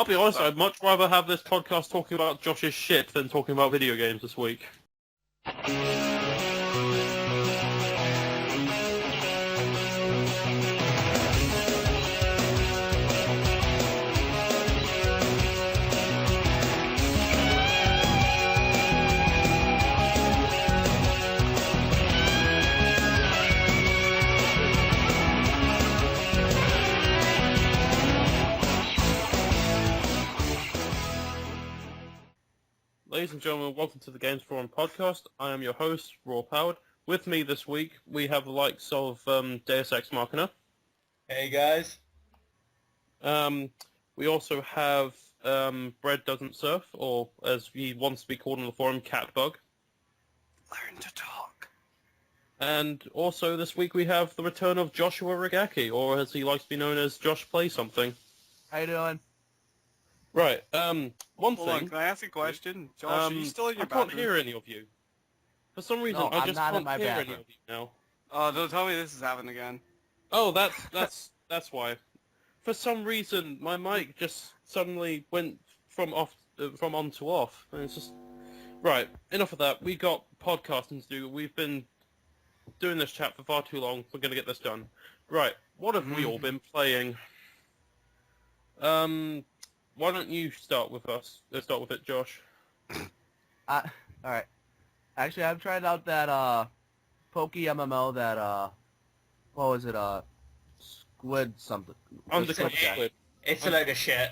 I'll be honest, I'd much rather have this podcast talking about Josh's shit than talking about video games this week. Ladies and gentlemen, welcome to the Gamesforum Podcast. I am your host, Raw Powered. With me this week, we have the likes of Deus Ex Machina. Hey guys. We also have Bread Doesn't Surf, or as he wants to be called on the forum, Catbug. Learn to talk. And also this week we have the return of Joshua Rigaki, or as he likes to be known as Josh Play Something. How you doing? Right, one Hold thing... on, can I ask a question? Josh, are you still in your I can't bathroom? hear any of you. For some reason, No, I I'm just not in can't my hear any bathroom. of you now. Oh, don't tell me this is happening again. Oh, that's why. For some reason, my mic just suddenly went from on to off, and it's just... Right, enough of that. We got podcasting to do. We've been doing this chat for far too long. We're going to get this done. Right, what have we all been playing? Why don't you start with us? Let's start with it, Josh. Alright. Actually, I've tried out that, Poke MMO that, what was it, Squid something. Undercover Squid Squid. It's a load of shit.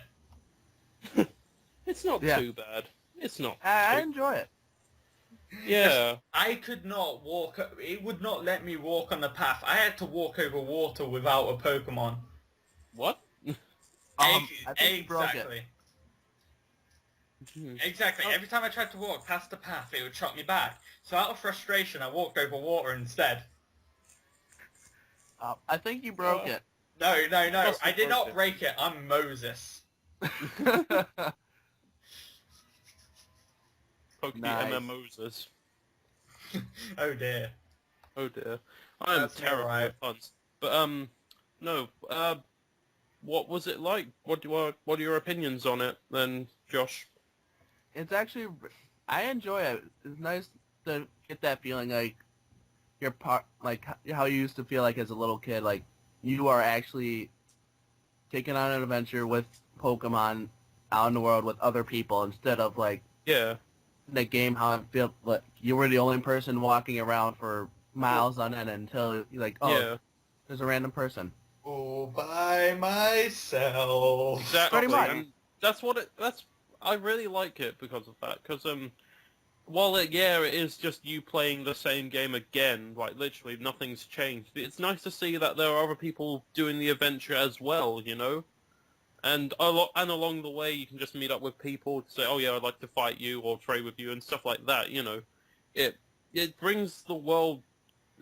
It's not Yeah. too bad. It's not. I enjoy it. Yeah. I could not walk, it would not let me walk on the path. I had to walk over water without a Pokemon. What? I think you broke it. Exactly. Exactly. Every time I tried to walk past the path, it would chuck me back. So out of frustration, I walked over water instead. I think you broke it. No, Must I have did broke not it. break it. I'm Moses. Pokey Nice. MMOs. Oh dear. Oh dear. I am That's not terrible right. at puns. But, no, what was it like? What are your opinions on it, then, Josh? It's actually, I enjoy it. It's nice to get that feeling like you're part, like how you used to feel like as a little kid, like you are actually taking on an adventure with Pokemon out in the world with other people instead of like Yeah. in the game how it felt like you were the only person walking around for miles on end until you're like, oh, Yeah. there's a random person. All by myself. Exactly. Pretty much. And I really like it because of that. Because, while it is just you playing the same game again, like literally nothing's changed, it's nice to see that there are other people doing the adventure as well, you know? And along the way you can just meet up with people to say, oh yeah, I'd like to fight you or trade with you and stuff like that, you know? It brings the world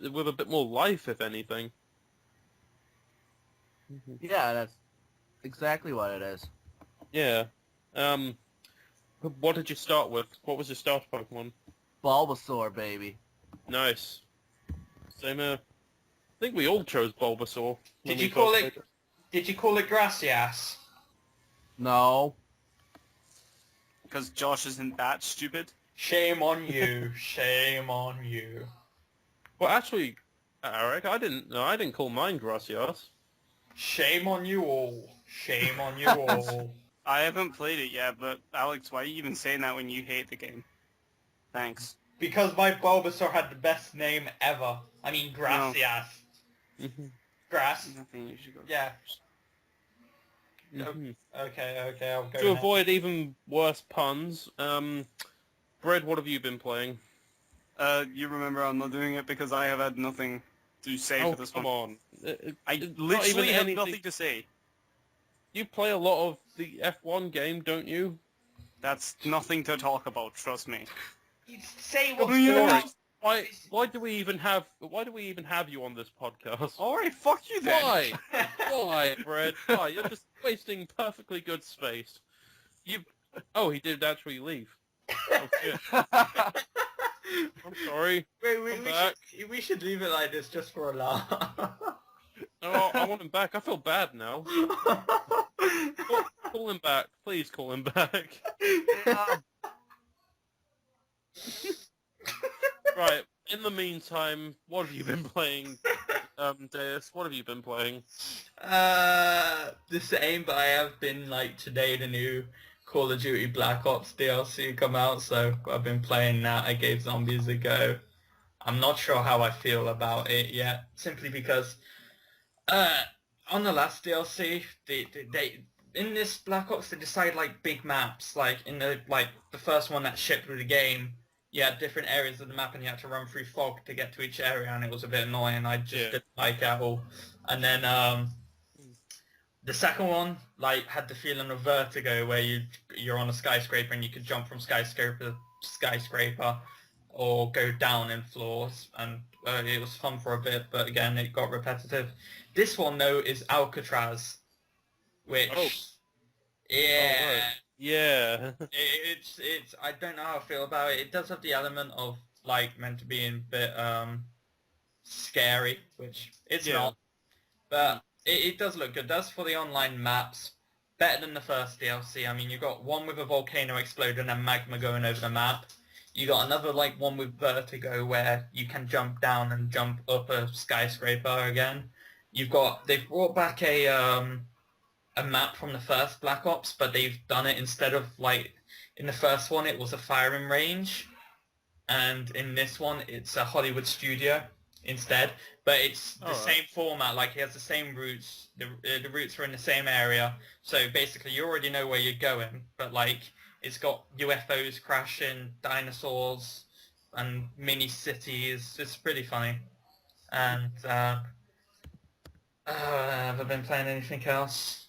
with a bit more life, if anything. Yeah, that's exactly what it is. Yeah. What did you start with? What was your starter Pokemon? Bulbasaur, baby. Nice. Same here. I think we all chose Bulbasaur. when Did we you call first it? played Did you call it Gracias? No. Because Josh isn't that stupid. Shame on you. Shame on you. Well, actually, Eric, I didn't call mine Gracias. Shame on you all. Shame on you all. I haven't played it yet, but Alex, why are you even saying that when you hate the game? Thanks. Because my Bulbasaur had the best name ever. I mean, Gracias. Grass. I think you should go. Yeah. Mhm. Okay, I'll go To next. avoid even worse puns, Bread, what have you been playing? You remember I'm not doing it because I have had nothing to say Oh, for this come one. on. I It's not literally even have anything- nothing to say. You play a lot of the F1 game, don't you? That's nothing to talk about, trust me. You say what's Yeah. boring. Why do we even have you on this podcast? Alright, fuck you then. Why? Why, Brad? Why? You're just wasting perfectly good space. Oh, he did actually leave. Oh, shit. I'm sorry. Wait, I'm back. we should leave it like this just for a laugh. Oh, I want him back. I feel bad now. Call him back. Please call him back. Right. In the meantime, what have you been playing, Deus? What have you been playing? The same, but I have been, like, today the new Call of Duty Black Ops DLC come out, so I've been playing that. I gave Zombies a go. I'm not sure how I feel about it yet, simply because on the last DLC, they in this Black Ops they decided like big maps, like in the first one that shipped with the game. You had different areas of the map and you had to run through fog to get to each area, and it was a bit annoying. I just didn't like it at all. And then the second one like had the feeling of Vertigo, where you're on a skyscraper and you could jump from skyscraper to skyscraper or go down in floors, and it was fun for a bit, but again it got repetitive. This one though is Alcatraz, which yeah. Yeah. It's I don't know how I feel about it. It does have the element of like meant to be a bit scary, which it's not. But it does look good. That's for the online maps. Better than the first DLC. I mean, you got one with a volcano exploding and magma going over the map. You got another like one with Vertigo where you can jump down and jump up a skyscraper again. They've brought back a map from the first Black Ops, but they've done it instead of like in the first one it was a firing range, and in this one it's a Hollywood studio instead. But it's the same format, like it has the same routes. The routes are in the same area, so basically you already know where you're going, but like it's got UFOs crashing, dinosaurs, and mini cities. It's pretty funny. And have I been playing anything else?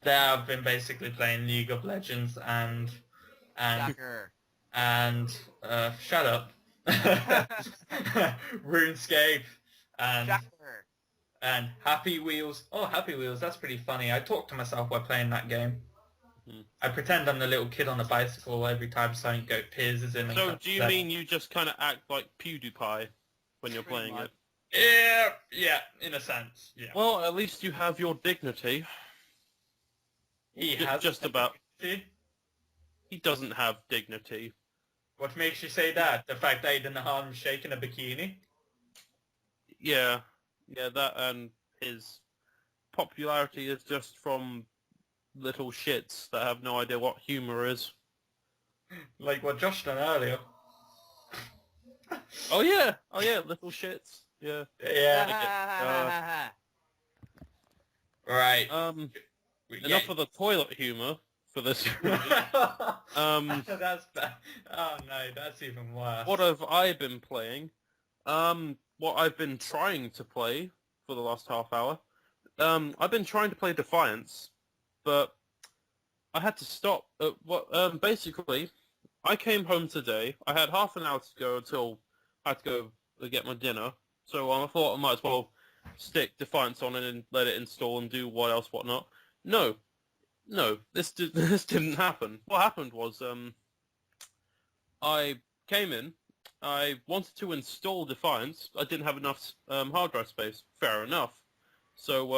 Yeah, I've been basically playing League of Legends and shut up. RuneScape and Happy Wheels. Oh, Happy Wheels, that's pretty funny. I talk to myself while playing that game. I pretend I'm the little kid on the bicycle every time something appears in. So do you mean you just kind of act like PewDiePie when you're playing it? Yeah, in a sense, yeah. Well, at least you have your dignity. He has just about. dignity. He doesn't have dignity. What makes you say that? The fact that he didn't harm shaking a bikini? Yeah, that and his popularity is just from little shits that have no idea what humor is. Like what Josh done earlier. Oh yeah, little shits. Yeah. Yeah. Right. Enough of the toilet humor for this. That's bad. Oh no, that's even worse. What have I been playing? What I've been trying to play for the last half hour. I've been trying to play Defiance, but I had to stop. Basically, I came home today. I had half an hour to go until I had to go get my dinner. So I thought I might as well stick Defiance on it and let it install and do whatnot. No, this didn't happen. What happened was I came in. I wanted to install Defiance. I didn't have enough hard drive space. Fair enough. So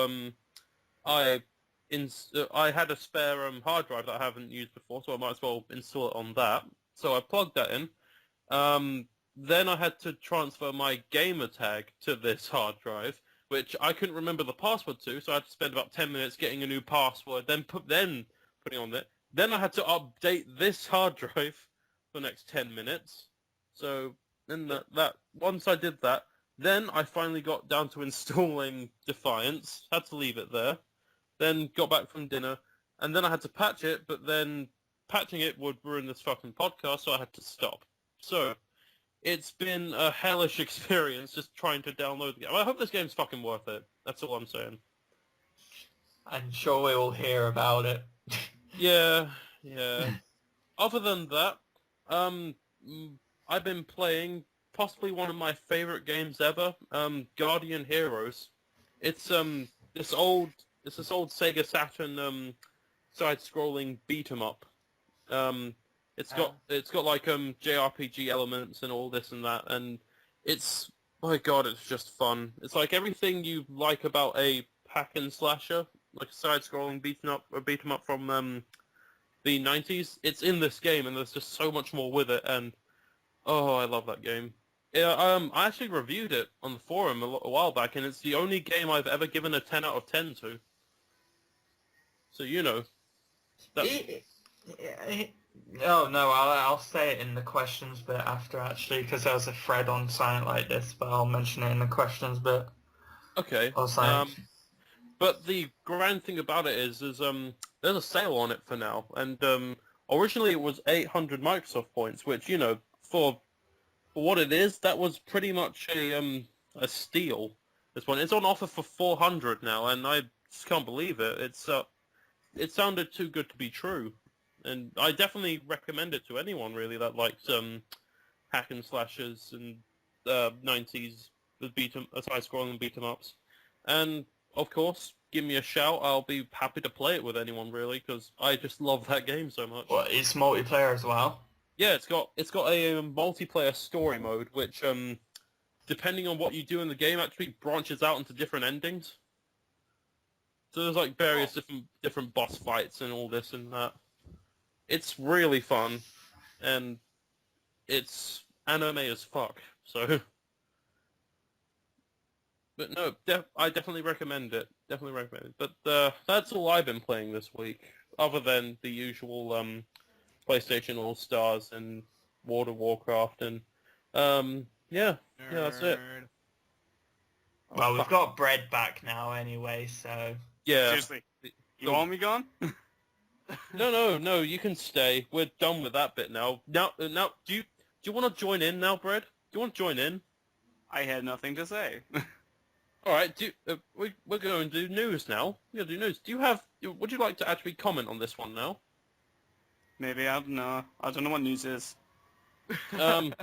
I had a spare hard drive that I haven't used before, so I might as well install it on that. So I plugged that in. Then I had to transfer my gamer tag to this hard drive, which I couldn't remember the password to, so I had to spend about 10 minutes getting a new password, then putting on it. Then I had to update this hard drive for the next 10 minutes. So then that once I did that, then I finally got down to installing Defiance. Had to leave it there. Then got back from dinner, and then I had to patch it, but then patching it would ruin this fucking podcast, so I had to stop. So it's been a hellish experience just trying to download the game. I hope this game's fucking worth it. That's all I'm saying. I'm sure we will hear about it. Yeah. Other than that, I've been playing possibly one of my favorite games ever, Guardian Heroes. It's this old Sega Saturn side-scrolling beat 'em up. It's got like JRPG elements and all this and that, and it's, my god, it's just fun. It's like everything you like about a hack and slasher like a side-scrolling beat 'em up from the 90s. It's in this game, and there's just so much more with it. And oh, I love that game. Yeah, I actually reviewed it on the forum a while back, and it's the only game I've ever given a 10 out of 10 to. So you know. Oh no, I'll say it in the questions bit after actually, because there was a thread on Silent like this, but I'll mention it in the questions bit. Okay. Also, But the grand thing about it is there's a sale on it for now, and originally it was 800 Microsoft points, which for what it is, that was pretty much a steal. This one, it's on offer for 400 now, and I just can't believe it. It sounded too good to be true, and I definitely recommend it to anyone really that likes hack and slashes and 90s side-scrolling beat 'em ups, and of course, give me a shout. I'll be happy to play it with anyone really, because I just love that game so much. well, it's multiplayer as well. Yeah, it's got a multiplayer story mode, which depending on what you do in the game, actually branches out into different endings. So there's like various different boss fights and all this and that. It's really fun, and it's anime as fuck. So, but no, I definitely recommend it. Definitely recommend it. But that's all I've been playing this week, other than the usual PlayStation All Stars and World of Warcraft, and yeah, that's it. Nerd. Well, we've got bread back now anyway, so Yeah. Seriously, you want me gone? No, you can stay. We're done with that bit now. Now, do you want to join in now, Brad? Do you want to join in? I had nothing to say. All right. We're going to do news now. We're going to do news. Would you like to actually comment on this one now? Maybe, I don't know. I don't know what news is. The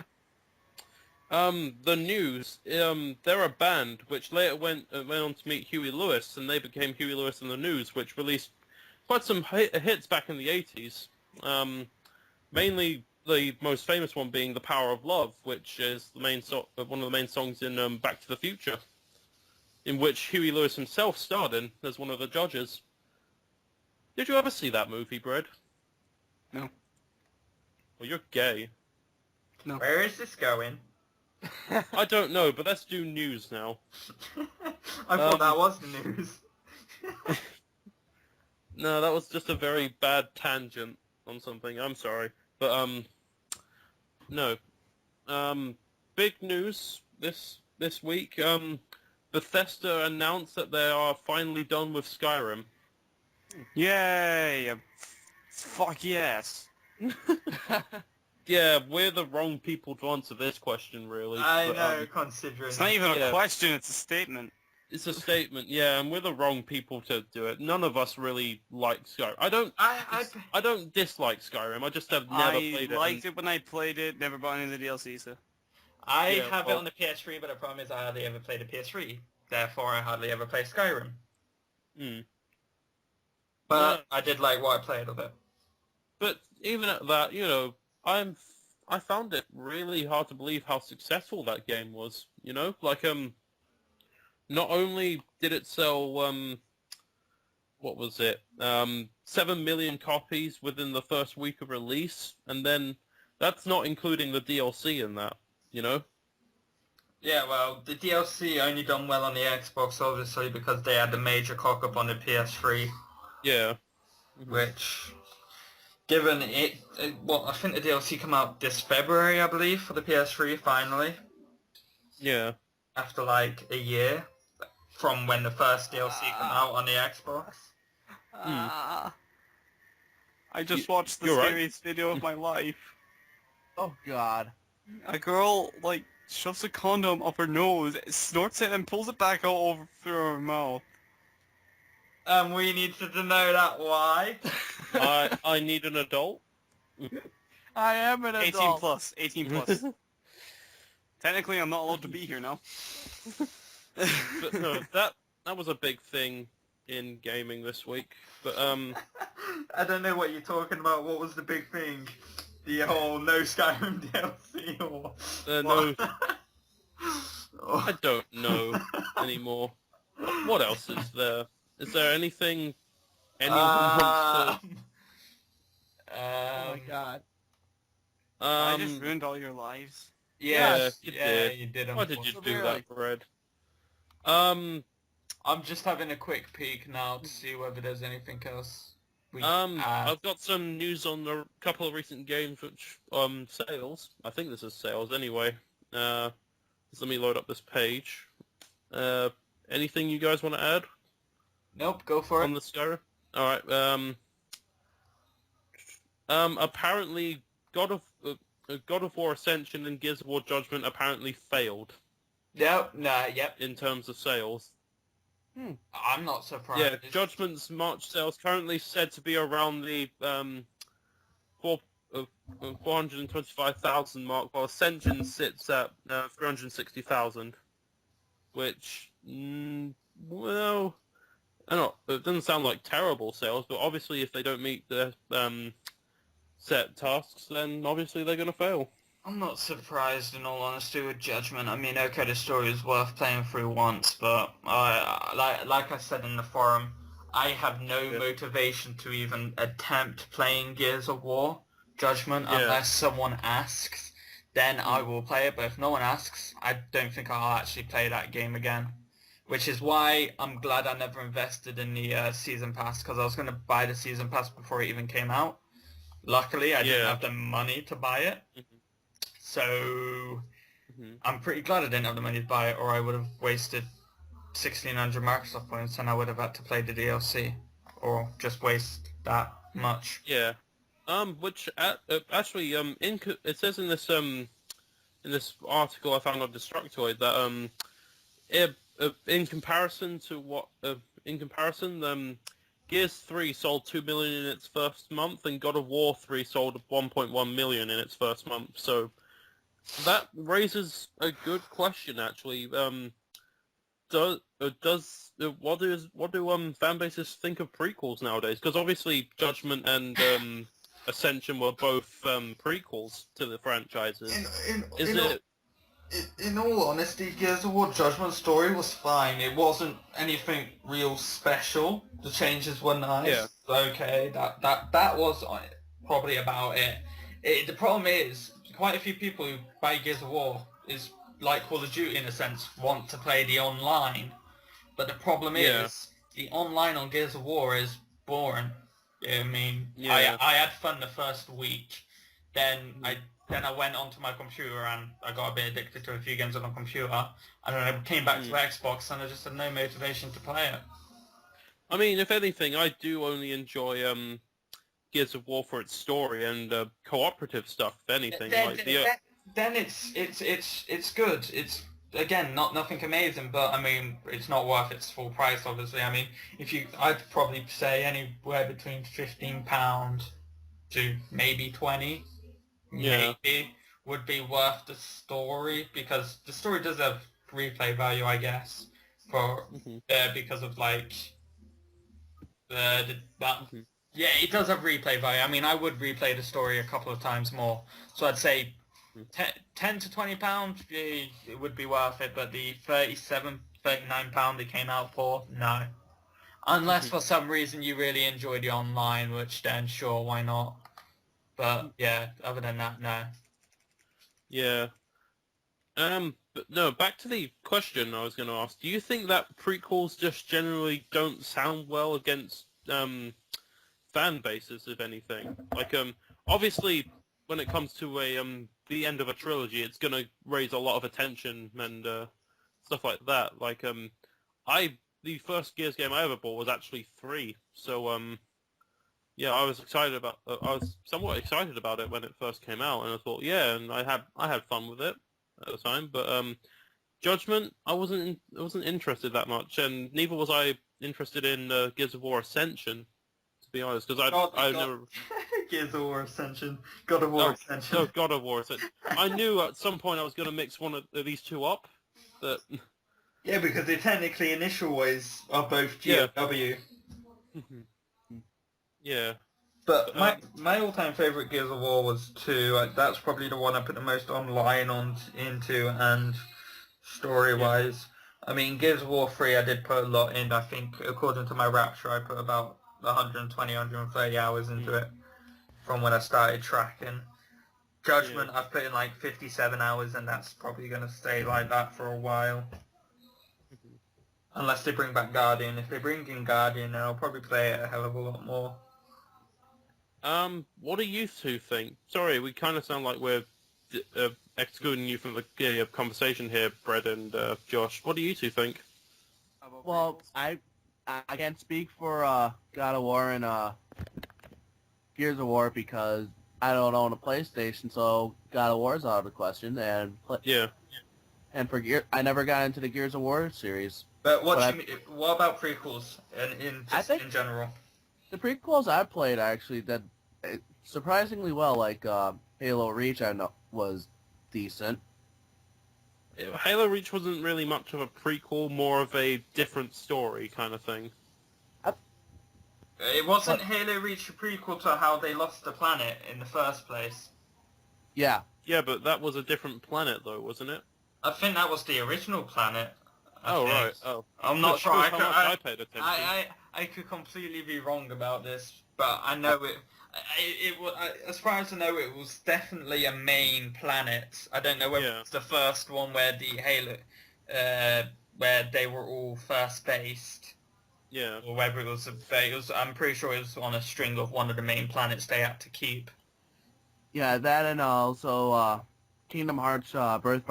news. They're a band which later went on to meet Huey Lewis, and they became Huey Lewis and the News, which released quite some hits back in the 80s. Mainly the most famous one being "The Power of Love," which is one of the main songs in Back to the Future, in which Huey Lewis himself starred in as one of the judges. Did you ever see that movie, Brad? No. Well, you're gay. No. where is this going? I don't know, but let's do news now. I thought that was the news. No, that was just a very bad tangent on something. I'm sorry. But, no. Big news this week. Bethesda announced that they are finally done with Skyrim. Yay! Fuck yes. Yeah, we're the wrong people to answer this question, really. I but, know, considering... It's not even Yeah. a question, it's a statement. It's a statement, yeah, and we're the wrong people to do it. None of us really like Skyrim. I don't dislike Skyrim. I just have never played it. I liked it when I played it, never bought any of the DLC, so... I Yeah, have well- it on the PS3, but the problem is I hardly ever play the PS3. Therefore, I hardly ever play Skyrim. Hmm. But No. I did like what I played of it. But even at that, I found it really hard to believe how successful that game was. Like not only did it sell what was it 7 million copies within the first week of release, and then that's not including the DLC in that. Yeah, well, the DLC only done well on the Xbox, obviously, because they had the major cock-up on the PS3, Yeah. which, given it, I think the DLC come out this February, I believe, for the PS3, finally, Yeah. after, like, a year from when the first DLC came out on the Xbox. I just watched the you're right. scariest video of my life. Oh God. A girl, shoves a condom up her nose, snorts it, and pulls it back out over through her mouth. We need to know that why. I need an adult. I am an 18 adult. plus. 18 plus. Technically, I'm not allowed to be here now. But no, that was a big thing in gaming this week. But I don't know what you're talking about. What was the big thing? The whole no Skyrim DLC or... no, I don't know anymore. What else is there? Is there anything anyone wants Oh my god. to... I just ruined all your lives. Yeah, you yeah, did. you did. Why did you do Severely. that, Fred? I'm just having a quick peek now to see whether there's anything else we I've got some news on a couple of recent games which, sales. I think this is sales anyway. Let me load up this page. Anything you guys want to add Nope, go for on it. the Skyrim? Alright, apparently God of War Ascension and Gears of War Judgment apparently failed Yep, nah, yep. in terms of sales. I'm not surprised. Yeah, Judgment's March sales currently said to be around the 425,000 mark, while Ascension sits at 360,000, which, well, I don't know, it doesn't sound like terrible sales, but obviously if they don't meet their set tasks, then obviously they're going to fail. I'm not surprised, in all honesty, with Judgment. I mean, okay, the story is worth playing through once, but like I said in the forum, I have no motivation to even attempt playing Gears of War Judgment unless someone asks. Then I will play it, but if no one asks, I don't think I'll actually play that game again. Which is why I'm glad I never invested in the Season Pass, because I was going to buy the Season Pass before it even came out. Luckily, I didn't have the money to buy it. So I'm pretty glad I didn't have the money to buy it, or I would have wasted 1,600 Microsoft points and I would have had to play the DLC, or just waste that much. Yeah. Which actually, it says in this article I found on Destructoid that in comparison, Gears 3 sold 2 million in its first month, and God of War 3 sold 1.1 million in its first month. So that raises a good question, actually. What do fan bases think of prequels nowadays? Because obviously Judgment and Ascension were both prequels to the franchises. In all honesty, Gears of War Judgment story was fine. It wasn't anything real special. The changes were nice. Yeah. Okay, that was probably about it. The problem is, quite a few people who buy Gears of War is like Call of Duty in a sense, want to play the online. But the problem is, the online on Gears of War is boring. I mean, I had fun the first week. Then I went onto my computer and I got a bit addicted to a few games on the computer. And then I came back to Xbox and I just had no motivation to play it. I mean, if anything, I do only enjoy Gears of War for its story and cooperative stuff. If anything, then it's good. It's again nothing amazing, but I mean it's not worth its full price. Obviously, I mean I'd probably say anywhere between £15 to maybe 20. Maybe would be worth the story, because the story does have replay value, I guess, for because of like yeah, it does have replay value. I mean, I would replay the story a couple of times more, so I'd say 10 to £20, it would be worth it, but the £39 it came out for, no. Unless for some reason you really enjoy the online, which then sure, why not? But yeah, other than that, no. Yeah. But no, back to the question I was going to ask. Do you think that prequels just generally don't sound well against fan bases, if anything? Like, obviously, when it comes to the end of a trilogy, it's going to raise a lot of attention and stuff like that. Like, the first Gears game I ever bought was actually 3, so yeah, I was somewhat excited about it when it first came out, and I thought, yeah, and I had fun with it at the time. But Judgment, I wasn't interested that much, and neither was I interested in Gears of War Ascension, to be honest, because I never. Gears of War Ascension, God of War Ascension. No, God of War Ascension. I knew at some point I was going to mix one of these two up, but. Yeah, because the technically initial ways are both GOW. Yeah. But my all-time favourite Gears of War was 2. That's probably the one I put the most online into, and story-wise. I mean, Gears of War 3, I did put a lot in. I think, according to my Rapture, I put about 120, 130 hours into it from when I started tracking. Judgment, Yeah. I've put in like 57 hours, and that's probably going to stay like that for a while. Unless they bring back Guardian. If they bring in Guardian, then I'll probably play it a hell of a lot more. What do you two think? Sorry, we kind of sound like we're excluding you from the conversation here, Brett and Josh. What do you two think? Well, I can't speak for God of War and Gears of War because I don't own a PlayStation, so God of War's out of the question. Yeah. And for I never got into the Gears of War series. But what But do you mean, what about prequels in I just think- in general? The prequels I played actually did surprisingly well. Like Halo Reach, I know was decent. Halo Reach wasn't really much of a prequel, more of a different story kind of thing. It wasn't Halo Reach a prequel to how they lost the planet in the first place. Yeah, Yeah, but that was a different planet, though, wasn't it? I think that was the original planet. I Oh, think. right. Oh. I'm not That sure. shows how much I paid attention. I could completely be wrong about this, but I know it was, as far as I know, it was definitely a main planet. I don't know whether Yeah. it's the first one where the Halo, where they were all first based, Yeah. or whether it was I'm pretty sure it was on a string of one of the main planets they had to keep. yeah, that and also Kingdom Hearts Birth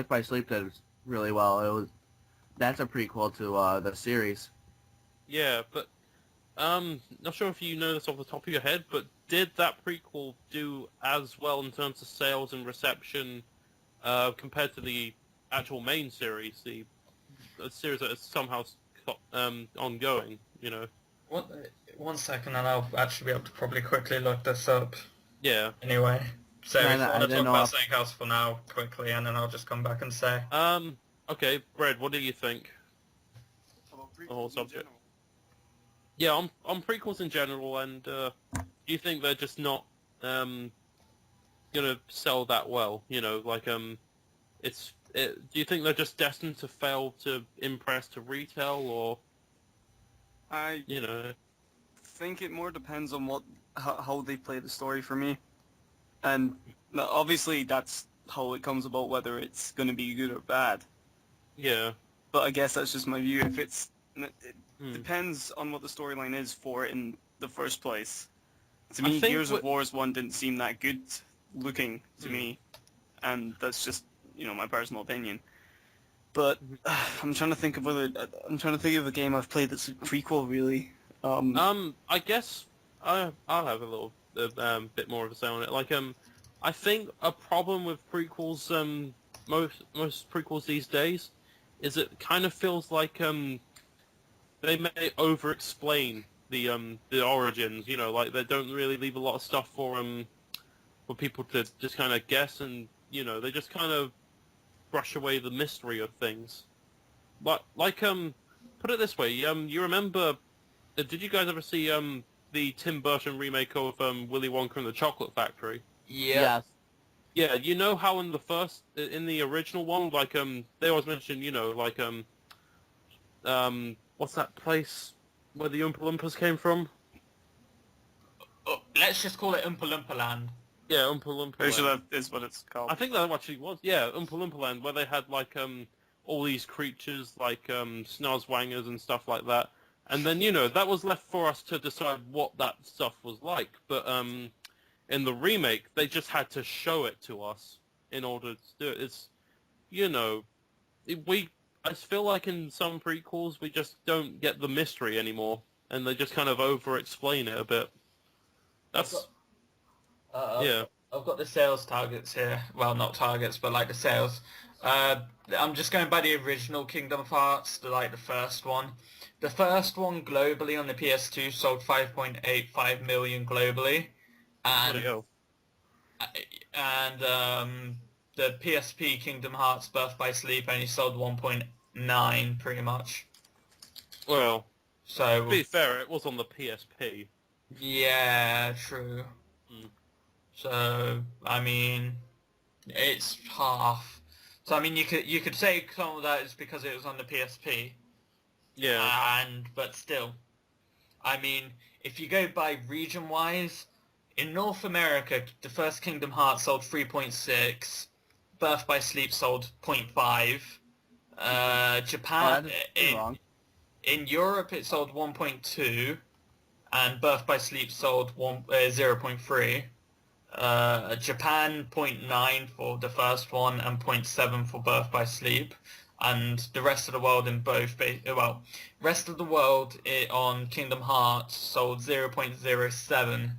by Sleep did really well. That's a prequel to the series. Yeah, but not sure if you know this off the top of your head, but did that prequel do as well in terms of sales and reception compared to the actual main series, the series that is somehow ongoing? You know. One second, and I'll actually be able to probably quickly look this up. Yeah. Anyway, so Yeah, if you I want to didn't talk know about if- something else for now, quickly, and then I'll just come back and say. Okay, Brad, what do you think? whole subject. Yeah, on prequels in general, and do you think they're just not gonna sell that well? You know, like do you think they're just destined to fail to impress to retail, or I you know? think it more depends on how they play the story for me, and obviously that's how it comes about, whether it's going to be good or bad. Yeah. But I guess that's just my view. If it Hmm. depends on what the storyline is for it in the first place. To I me, think Gears of War's one didn't seem that good looking to me, and that's just my personal opinion. But I'm trying to think of a game I've played that's a prequel, really. I guess I'll have a little bit more of a say on it. Like, I think a problem with prequels, most prequels these days, is it kind of feels like they may over-explain the origins. You know, like they don't really leave a lot of stuff for people to just kind of guess, and they just kind of brush away the mystery of things. But put it this way, you remember? Did you guys ever see the Tim Burton remake of Willy Wonka and the Chocolate Factory? Yeah. Yes. Yeah, you know how in the original one, like they always mention, like what's that place where the Oompa Loompas came from? Oh, let's just call it Oompa Loompa Land. Yeah, Oompa Loompa Pretty sure Land. that is what it's called. I think that actually was, yeah, Oompa Loompa Land, where they had like all these creatures like Snozwangers and stuff like that. And then, that was left for us to decide what that stuff was like. But in the remake, they just had to show it to us in order to do it. It's, I feel like in some prequels, we just don't get the mystery anymore. And they just kind of over-explain it a bit. That's, yeah. I've got the sales targets here. Well, not targets, but like the sales. I'm just going by the original Kingdom Hearts, the first one. The first one globally on the PS2 sold 5.85 million globally, Bloody hell. and the PSP Kingdom Hearts Birth by Sleep only sold 1.9 pretty much. Well, So to be fair, it was on the PSP. yeah, true. Mm. So I mean, it's half. So I mean, you could say some of that is because it was on the PSP. Yeah. But still, I mean, if you go by region-wise, in North America, the first Kingdom Hearts sold 3.6, Birth by Sleep sold 0.5, Japan, that is wrong. in Europe it sold 1.2, and Birth by Sleep sold 0.3. Japan 0.9 for the first one and 0.7 for Birth by Sleep, and the rest of the world in both, rest of the world on Kingdom Hearts sold 0.07.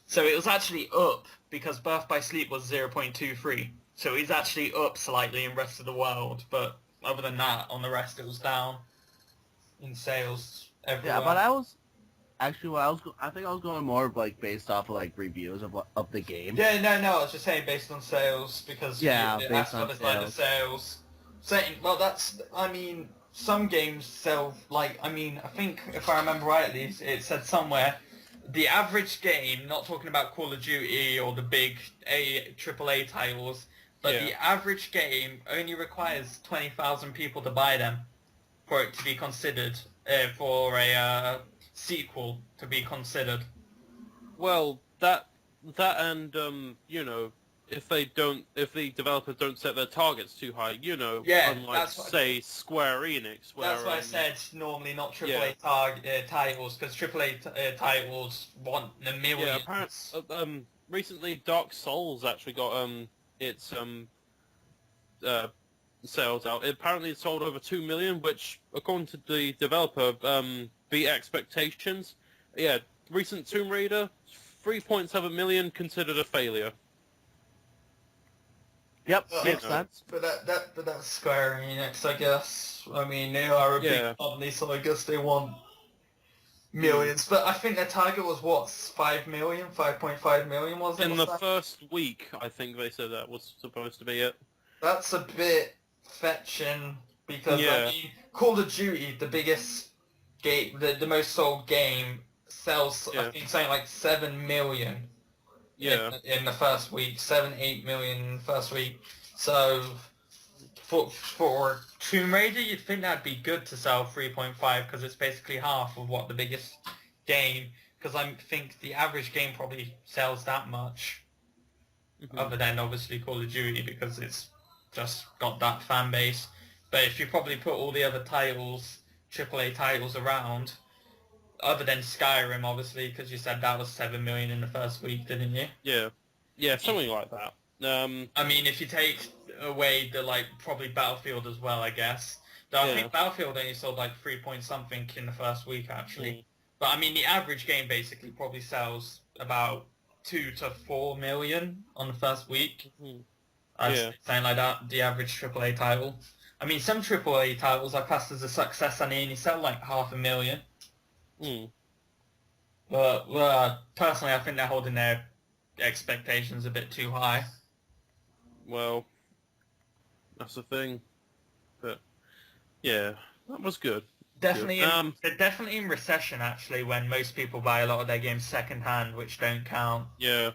So it was actually up because Birth by Sleep was 0.23. So it's actually up slightly in rest of the world, but other than that, on the rest it was down in sales everywhere. Yeah, but I was actually I think I was going more like based off of like reviews of the game. Yeah, no, I was just saying based on sales because based on like the sales. Saying, well, I mean, some games sell I think if I remember rightly, it said somewhere the average game, not talking about Call of Duty or the big AAA titles, but the average game only requires 20,000 people to buy them for it to be considered, for a sequel to be considered. Well, that and if the developers don't set their targets too high, unlike say Square Enix, where that's why I said normally not AAA titles, because AAA titles want the millions. Yeah, apparently, recently Dark Souls actually got its sales out. Apparently, it sold over 2 million, which, according to the developer, beat expectations. Yeah, recent Tomb Raider, 3.7 million, considered a failure. Yep, makes sense. But that's Square Enix, I guess. I mean, they are a big company, so I guess they want millions. But I think their target was what, 5 million, 5.5 million, was it? In the first week, I think they said that was supposed to be it. That's a bit fetching because I mean, Call of Duty, the biggest game, the most sold game, sells I think something like 7 million. In the first week, 7-8 million in the first week. So for Tomb Raider, you'd think that'd be good to sell 3.5 because it's basically half of what the biggest game. Because I think the average game probably sells that much, other than obviously Call of Duty because it's just got that fan base. But if you probably put all the other titles, AAA titles around, other than Skyrim, obviously, because you said that was 7 million in the first week, didn't you? Yeah, something like that. I mean, if you take away the, probably Battlefield as well, I guess. Though I think Battlefield only sold, 3 point something in the first week, actually. But, I mean, the average game basically probably sells about 2 to 4 million on the first week. Something like that, the average AAA title. I mean, some AAA titles are classed as a success and they only sell, 500,000. But personally, I think they're holding their expectations a bit too high. Well, that's the thing. But yeah, that was good. Definitely, they're definitely in recession actually. When most people buy a lot of their games second hand, which don't count. Yeah,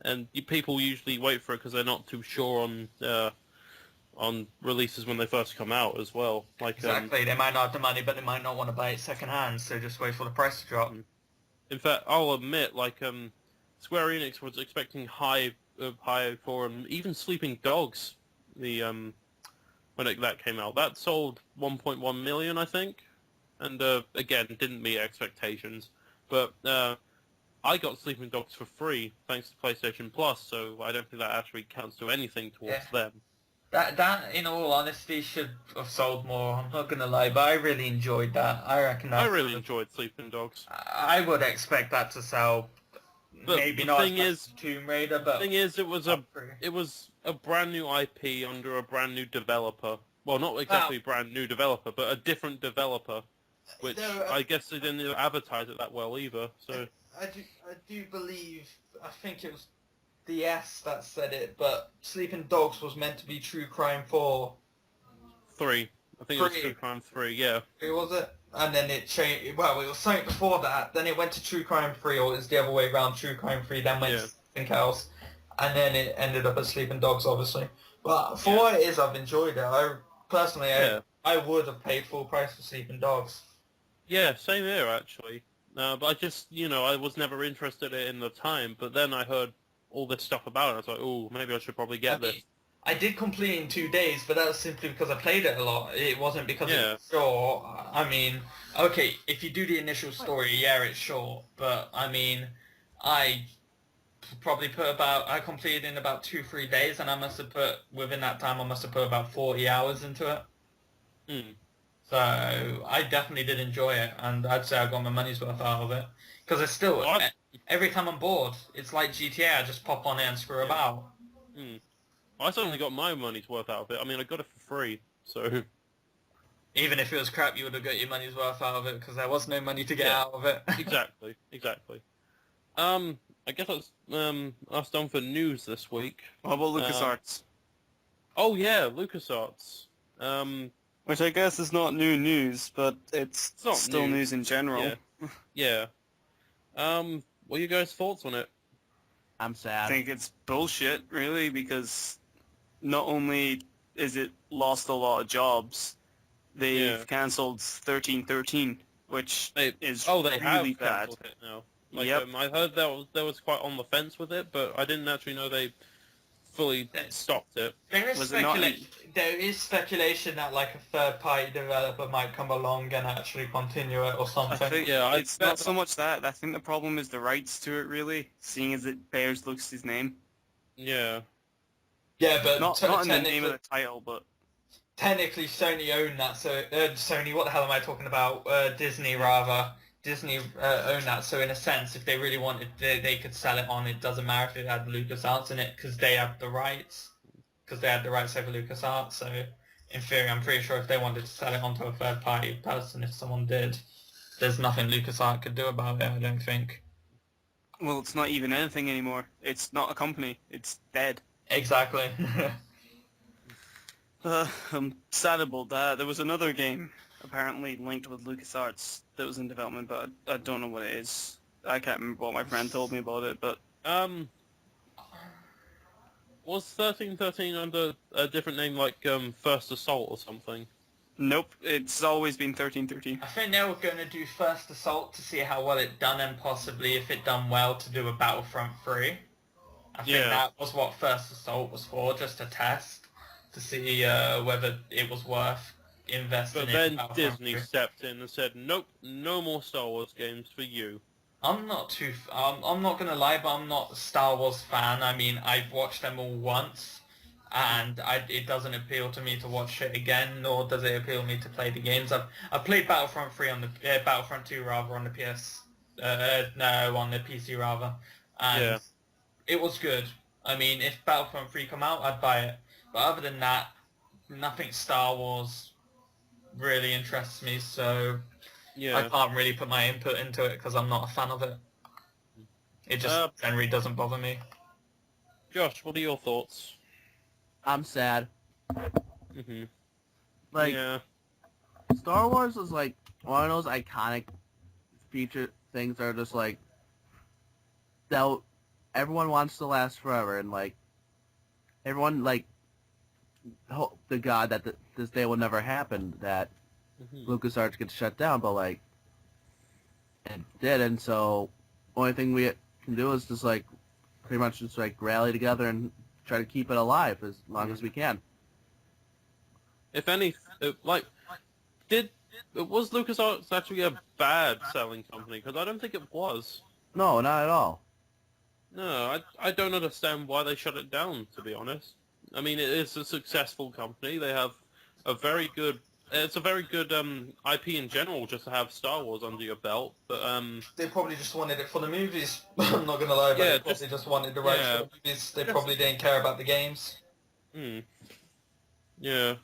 and people usually wait for it because they're not too sure on releases when they first come out as well. Exactly, they might not have the money, but they might not want to buy it second hand, so just wait for the price to drop. In fact, I'll admit, Square Enix was expecting high for even Sleeping Dogs. When that came out, that sold 1.1 million, I think, and again didn't meet expectations. But I got Sleeping Dogs for free thanks to PlayStation Plus, so I don't think that actually counts to anything towards them. That, in all honesty, should have sold more. I'm not gonna lie, but I really enjoyed that. I reckon that. I really enjoyed Sleeping Dogs. I would expect that to sell. But maybe the not thing as much as Tomb Raider, but the thing is, it was a brand new IP under a brand new developer. Well, not exactly a brand new developer, but a different developer, which I guess they didn't advertise it that well either. So I do believe. I think it was DS that said it, but Sleeping Dogs was meant to be True Crime 4. 3. I think it was True Crime 3, yeah. Who was it? And then it changed. Well, it was something before that. Then it went to True Crime 3, or it was the other way around. True Crime 3, then went to something else, and then it ended up as Sleeping Dogs, obviously. But for what it is, I've enjoyed it. I personally, Yeah. I would have paid full price for Sleeping Dogs. Yeah, same here actually. But I just, I was never interested in it in the time. But then I heard all this stuff about it. I was like, oh, maybe I should probably get this. I did complete it in 2 days, but that was simply because I played it a lot. It wasn't because Yeah. it's short. I mean, okay, if you do the initial story, yeah, it's short. But I mean, I probably I completed in about 2-3 days, and within that time, I must have put about 40 hours into it. Hmm. So I definitely did enjoy it, and I'd say I got my money's worth out of it. Because it's still, every time I'm bored, it's like GTA, I just pop on it and screw about. Hmm. I certainly got my money's worth out of it. I mean, I got it for free, so... Even if it was crap, you would have got your money's worth out of it, because there was no money to get out of it. Exactly. I guess that's us done for news this week. How about LucasArts? Oh yeah, LucasArts. Which I guess is not new news, but it's not still news in general. Yeah. What are you guys' thoughts on it? I'm I sad. think it's bullshit, really, because not only is it lost a lot of jobs, they've cancelled 1313, which is they really have bad. cancelled it now. Like, Yep. I heard there was quite on the fence with it, but I didn't actually know they fully stopped it. There is, Was it not there is speculation that like a third-party developer might come along and actually continue it or something. I think Yeah, it's not so much that. I think the problem is the rights to it, really, seeing as it bears Luke's name. Yeah. Yeah, but Not in the name of the title, but... technically Sony own that, so Sony, what the hell am I talking about? Disney rather. Disney own that, so in a sense, if they really wanted, they could sell it on. It doesn't matter if it had LucasArts in it, because they have the rights. Because they had the rights over LucasArts, so in theory, I'm pretty sure if they wanted to sell it onto a third-party person, if someone did, there's nothing LucasArts could do about it, I don't think. Well, it's not even anything anymore. It's not a company. It's dead. Exactly. I'm sad about that. There was another game apparently linked with LucasArts that was in development, but I don't know what it is. I can't remember what my friend told me about it, but... Was 1313 under a different name, like First Assault or something? Nope, it's always been 1313. I think they were going to do First Assault to see how well it done, and possibly, if it done well, to do a Battlefront 3. I think that was what First Assault was for, just a test, to see whether it was worth investing in. But then Battlefront Disney 3. stepped in and said, nope, no more Star Wars games for you. I'm not gonna lie, but I'm not a Star Wars fan. I mean, I've watched them all once, and it doesn't appeal to me to watch it again, nor does it appeal to me to play the games. I've played Battlefront 3 on the Battlefront 2 rather on the on the PC rather, and it was good. I mean, if Battlefront 3 come out, I'd buy it. But other than that, nothing Star Wars really interests me, so I can't really put my input into it because I'm not a fan of it. It just generally doesn't bother me. Josh, what are your thoughts? I'm sad. Mm-hmm. Like, Yeah. Star Wars is like one of those iconic feature things that are just like that everyone wants to last forever, and like everyone like hope to God that this day will never happen, that LucasArts gets shut down, but like it didn't. So only thing we can do is just like pretty much just like rally together and try to keep it alive as long as we can. If any, was LucasArts actually a bad selling company? Because I don't think it was. No, not at all. No, I don't understand why they shut it down, to be honest. I mean, it is a successful company. They have a very good... It's a very good IP in general just to have Star Wars under your belt, but... They probably just wanted it for the movies. I'm not going to lie, but they probably just wanted the rights for the movies. They probably didn't care about the games. Yeah.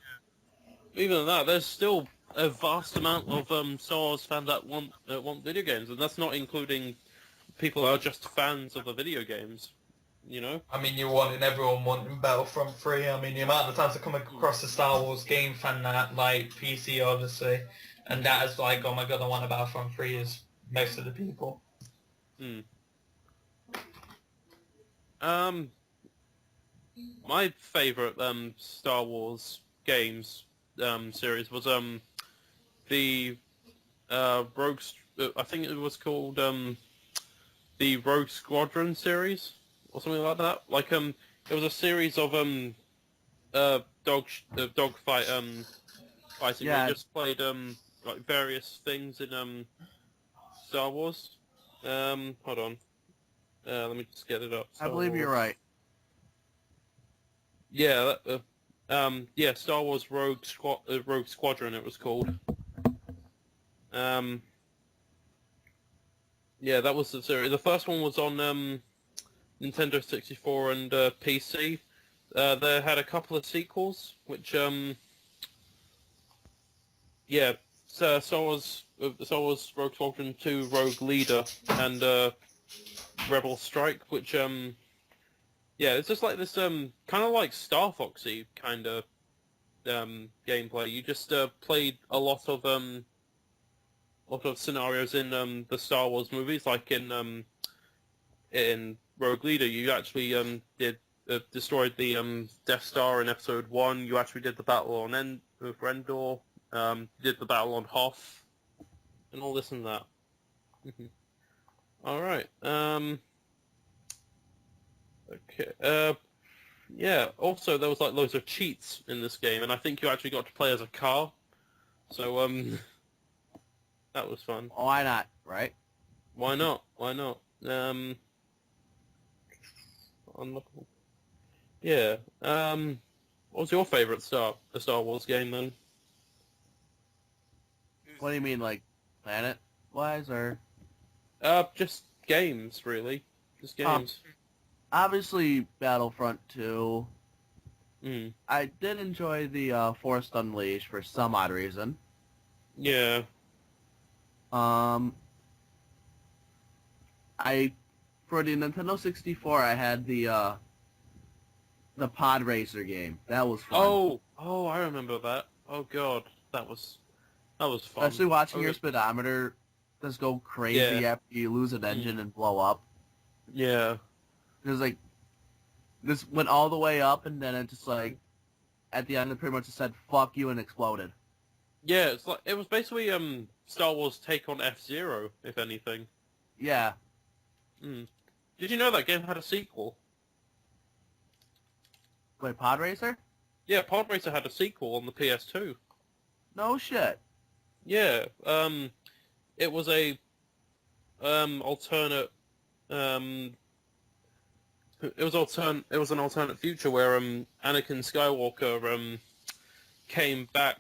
Even than that, there's still a vast amount of Star Wars fans that want video games, and that's not including people who are just fans of the video games, you know? I mean, everyone wanting Battlefront 3. I mean, the amount of times I come across a Star Wars game fan that, like, PC, obviously, and that is like, oh my god, I want a Battlefront 3 is most of the people. my favorite Star Wars games series was the I think it was called the Rogue Squadron series or something like that. Like it was a series of dog fighting. Where Yeah, you just played like various things in Star Wars. Hold on. Let me just get it up. I Star believe you're Wars. right. Yeah, yeah, Star Wars Rogue Squadron it was called. Yeah, that was the series. The first one was on Nintendo 64 and PC. They had a couple of sequels, which yeah, Star Wars Rogue Squadron 2 Rogue Leader and Rebel Strike, which yeah, it's just like this kind of like Star Foxy kind of gameplay. You just played a lot of scenarios in the Star Wars movies, like in Rogue Leader. You actually did destroyed the Death Star in Episode 1. You actually did the battle on Endor. Did the battle on Hoth, and all this and that. All right. Okay. Yeah. Also, there was like loads of cheats in this game, and I think you actually got to play as a car. So that was fun. Why not, right? Why not? Why not? Unlockable. Yeah. What was your favorite Star Wars game then? What do you mean, like, planet-wise, or? Just games, really. Just games. Obviously, Battlefront 2. Mm. I did enjoy the Force Unleashed for some odd reason. Yeah. For the Nintendo 64, I had the Pod Racer game. That was fun. Oh, I remember that. Oh God, that was fun. Especially watching Okay. your speedometer just go crazy Yeah. after you lose an engine and blow up. Yeah. It was like, this went all the way up, and then it just like, at the end it pretty much just said, fuck you, and exploded. Yeah, it's like it was basically Star Wars take on F-Zero, if anything. Yeah. Mm. Did you know that game had a sequel? Wait, Pod Racer? Yeah, Pod Racer had a sequel on the PS2. No shit. Yeah, it was a alternate it was an alternate future where Anakin Skywalker came back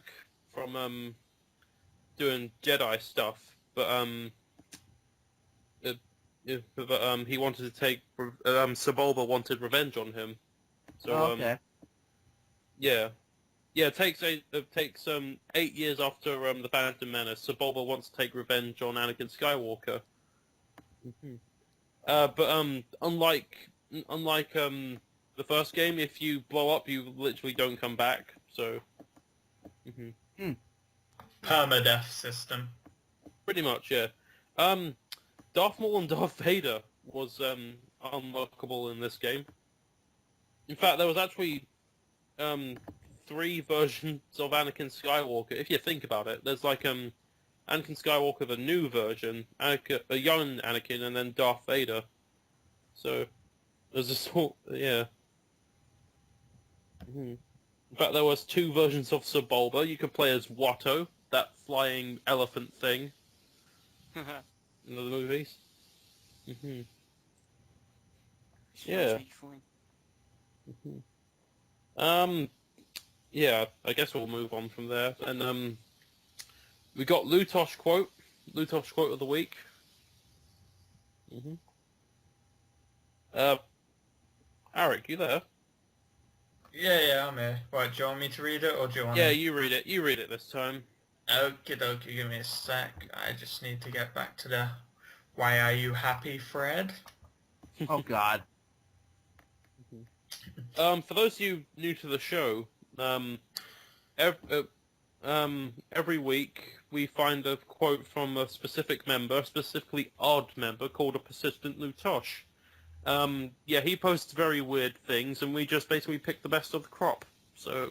from doing Jedi stuff, but he wanted to take Sebulba wanted revenge on him. So Okay. yeah. Yeah, it takes 8 years after the Phantom Menace. Sebulba wants to take revenge on Anakin Skywalker. But unlike the first game, if you blow up, you literally don't come back. So, Permadeath system. pretty much, yeah. Darth Maul and Darth Vader was unlockable in this game. In fact, there was actually 3 versions of Anakin Skywalker. If you think about it, there's like Anakin Skywalker, the new version, a young Anakin, and then Darth Vader. So there's a sort, yeah. In fact, there was 2 versions of Sebulba. You could play as Watto, that flying elephant thing in the movies. Yeah. Yeah, I guess we'll move on from there. And we got Lutosh quote of the week. Eric, you there? Yeah, I'm here. Right, do you want me to read it, or do you want Yeah, to... you read it. You read it this time. Okie dokie, give me a sec. I just need to get back to the "Why are you happy, Fred?" Oh god. For those of you new to the show, every week we find a quote from a specific member, a specifically odd member called a persistent Lutosh. Yeah, he posts very weird things, and we just basically pick the best of the crop. So,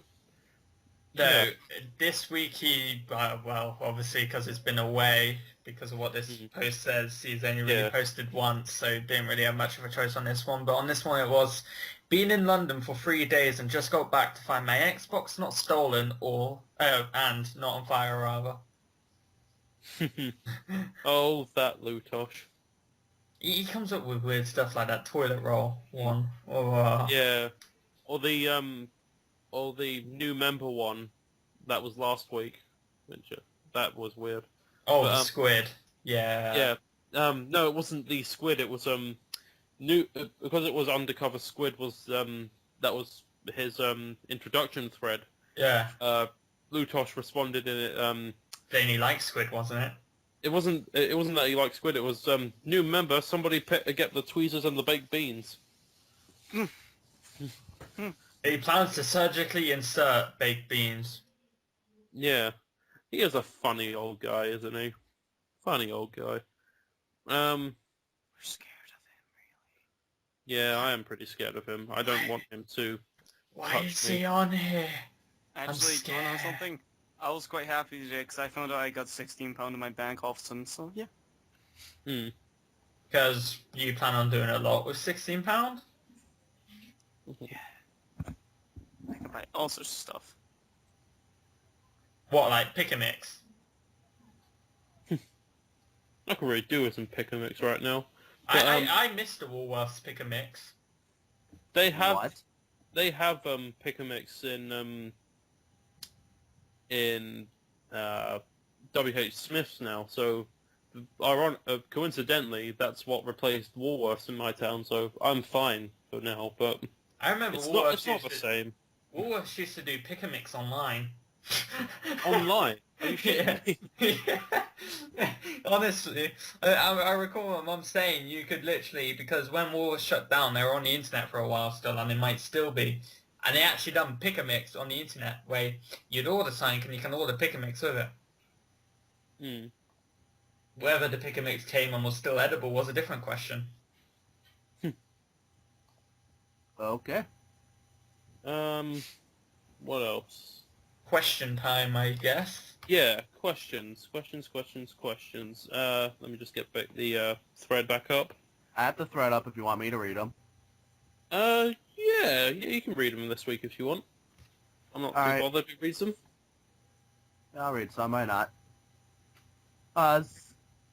No, yeah. this week he, well, obviously because it's been away, because of what this post says, he's only really Yeah. posted once, so didn't really have much of a choice on this one. But on this one it was, been in London for 3 days and just got back to find my Xbox not stolen and not on fire rather. Oh, that Lutosh. He comes up with weird stuff like that toilet roll one. Yeah. Or the new member one that was last week. Which, that was weird. Oh, But, the squid. Yeah. Yeah. No, it wasn't the squid. It was new because it was undercover squid. Was that was his introduction thread. Yeah. Lutosh responded in it. Then he likes squid, wasn't it? It wasn't that he liked squid. It was new member. Somebody get the tweezers and the baked beans. He plans to surgically insert baked beans. Yeah, he is a funny old guy, isn't he? Funny old guy. We're scared of him, really. Yeah, I am pretty scared of him. I don't want him to. Why Touch is me. he on here? Actually, do you want to know scared. something? I was quite happy today because I found out I got £16 in my bank off some, so yeah. Because you plan on doing a lot with £16? I can buy all sorts of stuff. What, like pick a mix? I can really do with some pick and mix right now. But, I missed the Woolworths pick a mix. They have What? pick and mix in WH Smith's now. So, coincidentally, that's what replaced Woolworths in my town. So I'm fine for now. But I remember it's Woolworths not the same. Woolworths used to do pick a mix online. Online. Are you kidding me? Yeah. Honestly, I recall my mum saying you could literally, because when Woolworths shut down, they were on the internet for a while still, and they might still be. And they actually done pick a mix on the internet where you'd order something and you can order pick a mix with it. Whether the pick a mix came and was still edible was a different question. Okay. What else? Question time, I guess. Yeah, questions. Let me just get back the thread back up. I have the thread up if you want me to read them. Yeah, you can read them this week if you want. I'm not too Alright. bothered who reads them. I'll read some, why not?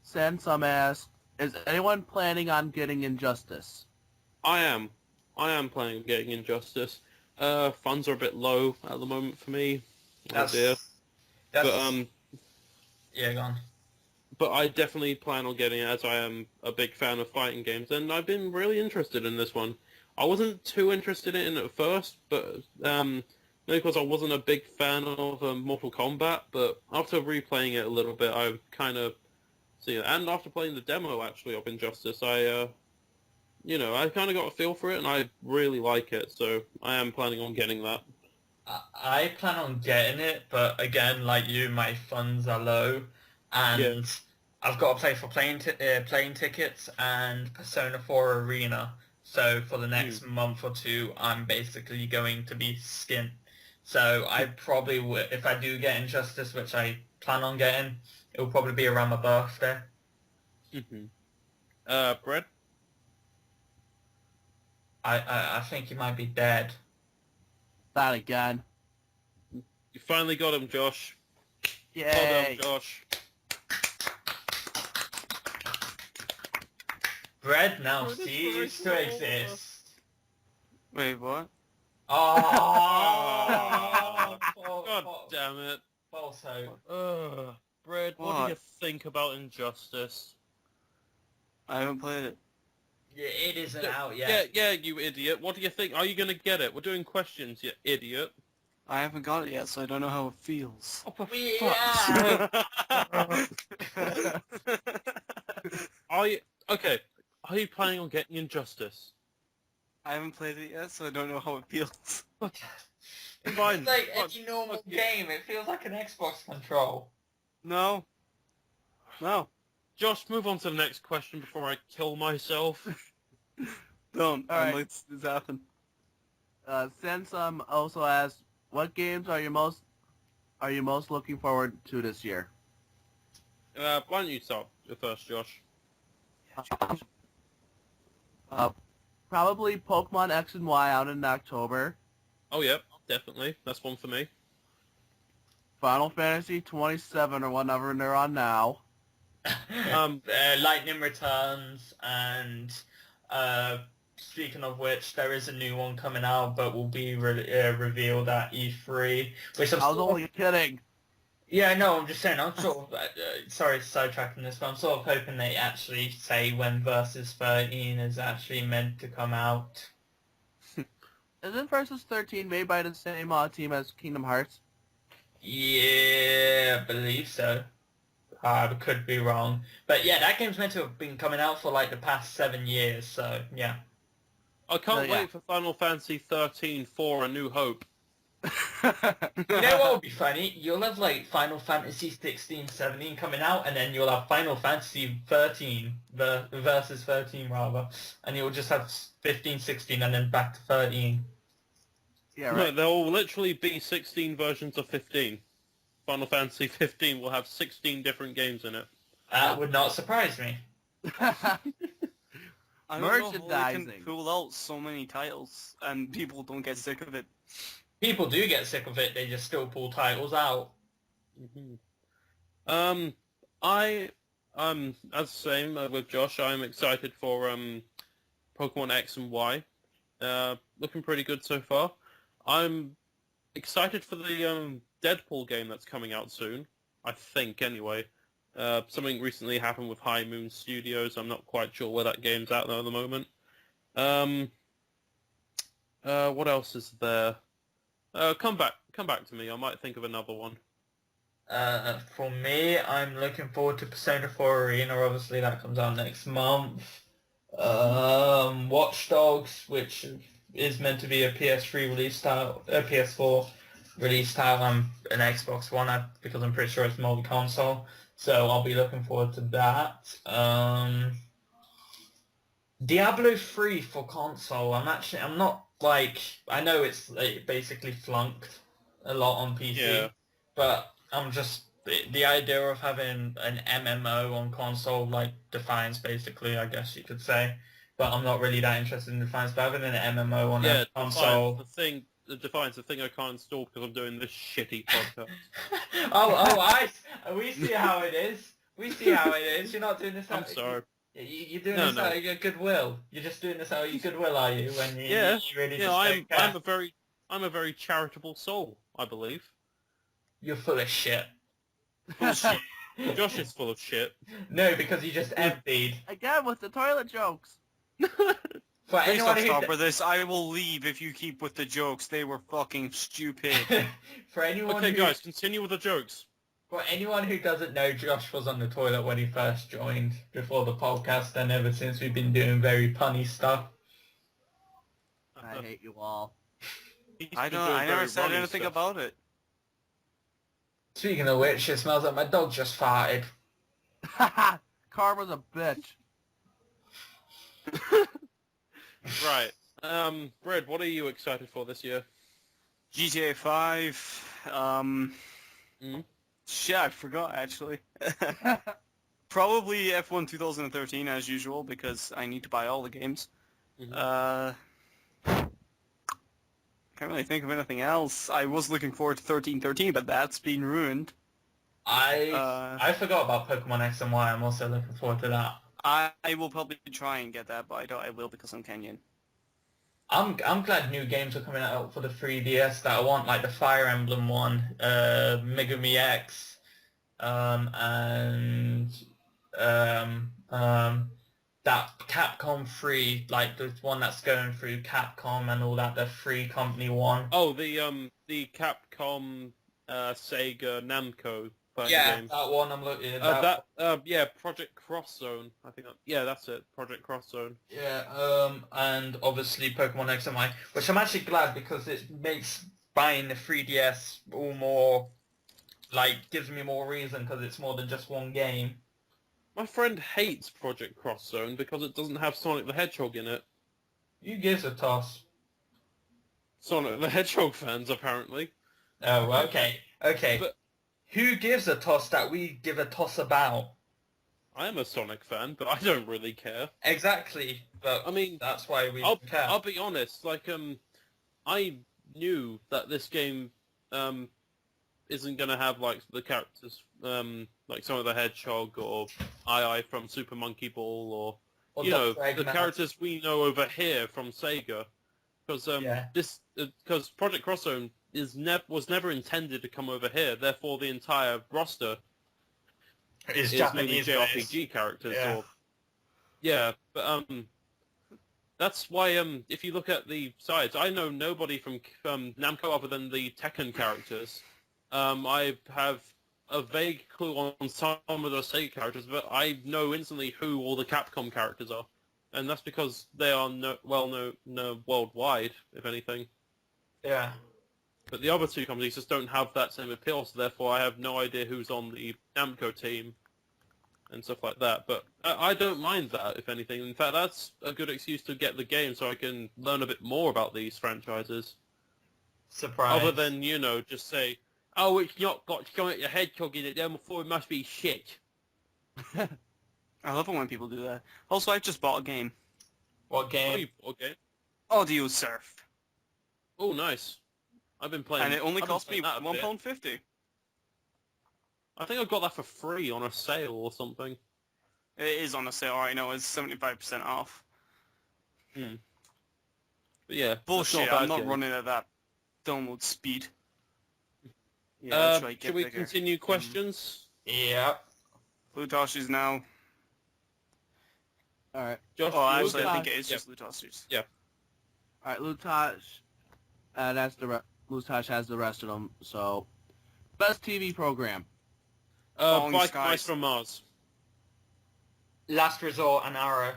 Send some asked, is anyone planning on getting Injustice? I am planning on getting Injustice. Funds are a bit low at the moment for me. Oh dear. But yeah, go on. But I definitely plan on getting it, as I am a big fan of fighting games, and I've been really interested in this one. I wasn't too interested in it at first, but maybe because I wasn't a big fan of Mortal Kombat, but after replaying it a little bit, I kind of see it. And after playing the demo, actually, of Injustice, I kind of got a feel for it, and I really like it, so I am planning on getting that. I plan on getting it, but again, like you, my funds are low, and I've got to play for plane tickets and Persona 4 Arena. So for the next month or two, I'm basically going to be skint. So I probably would, if I do get Injustice, which I plan on getting, it will probably be around my birthday. Brett? I think he might be dead. That again. You finally got him, Josh. Yay! Well done, Josh. Bread now Oh, that's ceases very to small. exist. Wait, what? Oh! God damn it. False hope. Brett, what do What? you think about Injustice? I haven't played it. Yeah, it isn't out yet. Yeah, you idiot. What do you think? Are you going to get it? We're doing questions, you idiot. I haven't got it yet, so I don't know how it feels. Oh, for Yeah. Okay, are you planning on getting Injustice? I haven't played it yet, so I don't know how it feels. Fine. It's like Fuck. any normal Fuck you. game. It feels like an Xbox control. No. No. Josh, move on to the next question before I kill myself. Don't. All right. Let's happen. Sensum also asks, what games are you most looking forward to this year? Why don't you start first, Josh? Probably Pokemon X and Y out in October. Oh, yep, definitely. That's one for me. Final Fantasy 27 or whatever they're on now. Lightning Returns, and speaking of which, there is a new one coming out, but will be revealed at E3. Which I was only kidding. Yeah, no, I'm just saying, I'm sort of, sorry sidetracking this, but I'm sort of hoping they actually say when Versus 13 is actually meant to come out. Isn't Versus 13 made by the same team as Kingdom Hearts? Yeah, I believe so. I could be wrong. But yeah, that game's meant to have been coming out for like the past 7 years, so yeah. I can't Yeah. wait for Final Fantasy 13 for A New Hope. You know what would be funny? You'll have like Final Fantasy 16, 17 coming out, and then you'll have Final Fantasy 13, Versus 13 rather, and you'll just have 15, 16, and then back to 13. Yeah, No, right. there will literally be 16 versions of 15. Final Fantasy 15 will have 16 different games in it. That would not surprise me. I don't know how they Merchandising. can pull out so many titles and people don't get sick of it. People do get sick of it, they just still pull titles out. I as same with Josh. I'm excited for Pokemon X and Y. Looking pretty good so far. I'm excited for the Deadpool game that's coming out soon. I think anyway. Something recently happened with High Moon Studios. I'm not quite sure where that game's at though at the moment. What else is there? Come back to me. I might think of another one. For me, I'm looking forward to Persona 4 Arena. Obviously, that comes out next month. Watch Dogs, which is meant to be a PS3 release title, a PS4 release title, and an Xbox One, because I'm pretty sure it's multi-console. So I'll be looking forward to that. Diablo 3 for console. I'm not like, I know it's like, basically flunked a lot on PC, Yeah. but I'm just, the idea of having an MMO on console, like Defiance basically, I guess you could say, but I'm not really that interested in Defiance, but having an MMO on a console... Defiance, the thing I can't install because I'm doing this shitty podcast. We see how it is. We see how it is. You're not doing this out... I'm sorry. You're doing this out of your goodwill. You're just doing this out of your goodwill, are you? When you really just don't care? I'm a very charitable soul, I believe. You're full of shit. Bullshit. Josh is full of shit. No, because you just emptied. Again with the toilet jokes. For Please anyone stop who... with this. I will leave if you keep with the jokes. They were fucking stupid. For anyone Okay, who... guys, continue with the jokes. For anyone who doesn't know, Josh was on the toilet when he first joined before the podcast, and ever since we've been doing very punny stuff. I hate you all. I never said anything about it. Speaking of which, it smells like my dog just farted. Karma's a bitch. Right. Red, what are you excited for this year? GTA 5. Shit, I forgot actually. Probably F1 2013 as usual because I need to buy all the games. Can't really think of anything else. I was looking forward to 1313, but that's been ruined. I forgot about Pokemon X and Y. I'm also looking forward to that. I will probably try and get that, but I doubt I will because I'm Kenyan. I'm glad new games are coming out for the 3DS that I want, like the Fire Emblem one, Megumi X, and that Capcom 3, like the one that's going through Capcom and all that, the free company one. Oh, the Capcom, Sega, Namco Yeah, game. that one I'm looking at. Project Cross Zone. I think. That's it. Project Cross Zone. Yeah, and obviously Pokemon X and Y, which I'm actually glad because it makes buying the 3DS all more, like, gives me more reason because it's more than just one game. My friend hates Project Cross Zone because it doesn't have Sonic the Hedgehog in it. Who gives a toss? Sonic the Hedgehog fans, apparently. Oh, okay. Okay. But Who gives a toss that we give a toss about? I am a Sonic fan, but I don't really care. Exactly. But I mean, that's why we I'll care. I'll be honest. Like, I knew that this game isn't gonna have like the characters like Sonic the Hedgehog or II from Super Monkey Ball or Or you know Dr. the Eggman. characters we know over here from Sega, because Yeah. because Project Cross Zone was never intended to come over here. Therefore, the entire roster It's is mainly Japanese JRPG characters. Yeah. Or yeah, but that's why if you look at the sides, I know nobody from Namco other than the Tekken characters. I have a vague clue on some of the Sega characters, but I know instantly who all the Capcom characters are, and that's because they are well known worldwide, if anything. Yeah. But the other two companies just don't have that same appeal, so therefore I have no idea who's on the Namco team and stuff like that. But I don't mind that, if anything. In fact, that's a good excuse to get the game so I can learn a bit more about these franchises. Surprise. Other than, you know, just say, oh, it's not got Sonic the Hedgehog in it, therefore it must be shit. I love it when people do that. Also, I just bought a game. What Oh, game? you okay. Audio Surf. Oh, nice. I've been playing... And it only I've been cost me playing that a bit. £1.50. I think I got that for free on a sale or something. It is on a sale right now. It's 75% off. But yeah, that's Bullshit, not a bad I'm not game. running at that download speed. Yeah, that's right, Should get we bigger. continue questions? Yep. Plutosh is now... All right. Josh, Oh, you actually, I okay? think it is Yeah. just Plutosh's. All right, Lutosh. That's Lutosh has the rest of them. So, best TV program. Falling Bike Skies. Mice from Mars. Last Resort and Arrow.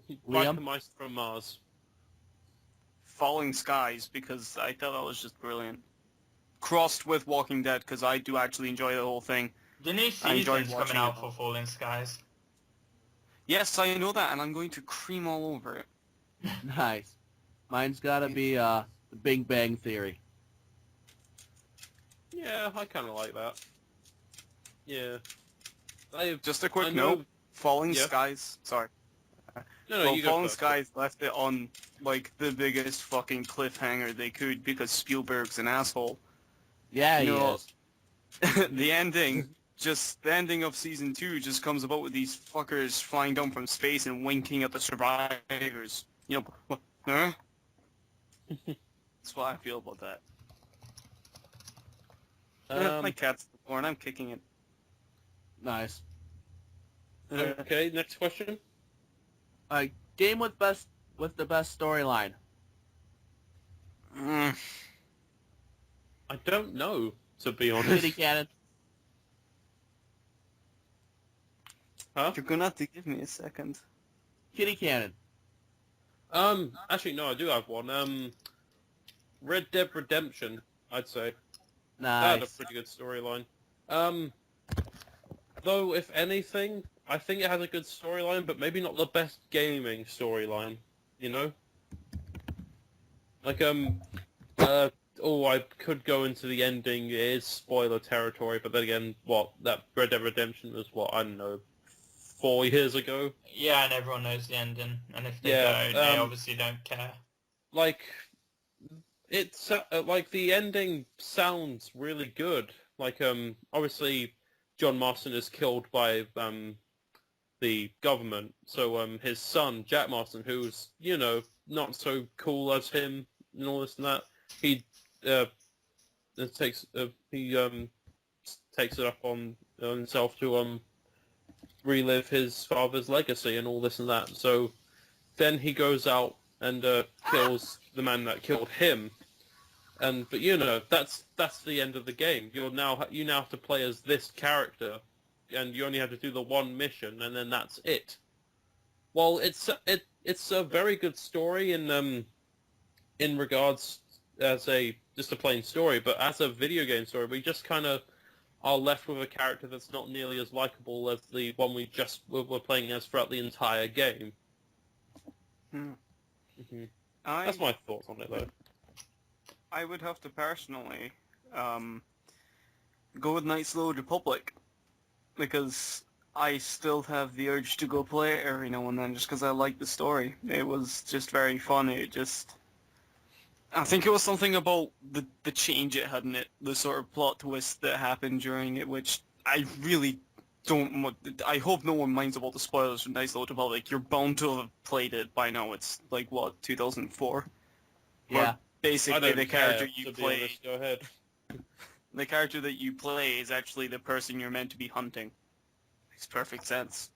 Bike Liam? Mice from Mars. Falling Skies, because I thought that was just brilliant. Crossed with Walking Dead, because I do actually enjoy the whole thing. The new I enjoyed season's watching coming out it. for Falling Skies. Yes, I know that, and I'm going to cream all over it. Nice. Mine's gotta be the Big Bang Theory. Yeah, I kind of like that. Yeah. I Just a quick I know- note. Falling Yeah. Skies... Sorry. No, Well, you go Falling first. Skies left it on, like, the biggest fucking cliffhanger they could, because Spielberg's an asshole. Yeah, he No. is. The ending of season 2 just comes about with these fuckers flying down from space and winking at the survivors. You know, huh? That's what I feel about that. My cat's on the floor and I'm kicking it. Nice. Okay, next question. Game with the best storyline. Mm, I don't know, to be Kitty honest. Cannon. Huh? you're gonna have to give me a second. Kitty Cannon. Actually, no, I do have one. Red Dead Redemption, I'd say. That had a Nice. pretty good storyline. Though, if anything, I think it has a good storyline, but maybe not the best gaming storyline, you know? Like, I could go into the ending, it is spoiler territory, but then again, that Red Dead Redemption was, I don't know, 4 years ago? Yeah, and everyone knows the ending. And if they Yeah, don't, they obviously don't care. Like, it's, like, the ending sounds really good. Like, obviously, John Marston is killed by, the government, so, his son, Jack Marston, who's, you know, not so cool as him, and all this and that, he, takes it up on himself to, relive his father's legacy and all this and that, so then he goes out and, kills the man that killed him. But you know, that's the end of the game. You now have to play as this character, and you only have to do the one mission, and then that's it. Well, it's a very good story in regards as just a plain story, but as a video game story, we just kind of are left with a character that's not nearly as likable as the one we were playing as throughout the entire game. hmm I That's my thoughts on it, though. I would have to personally go with Knights of the Old Republic, because I still have the urge to go play it every now and then just because I like the story. It was just very fun. I think it was something about the change it had in it, the sort of plot twist that happened during it, which I really I hope no one minds about the spoilers from Knights of the Old Republic. You're bound to have played it by now. It's like, what, 2004? Yeah. I Basically, don't the care, character you to be play, honest. Go ahead. the character that you play is actually the person you're meant to be hunting. Makes perfect sense.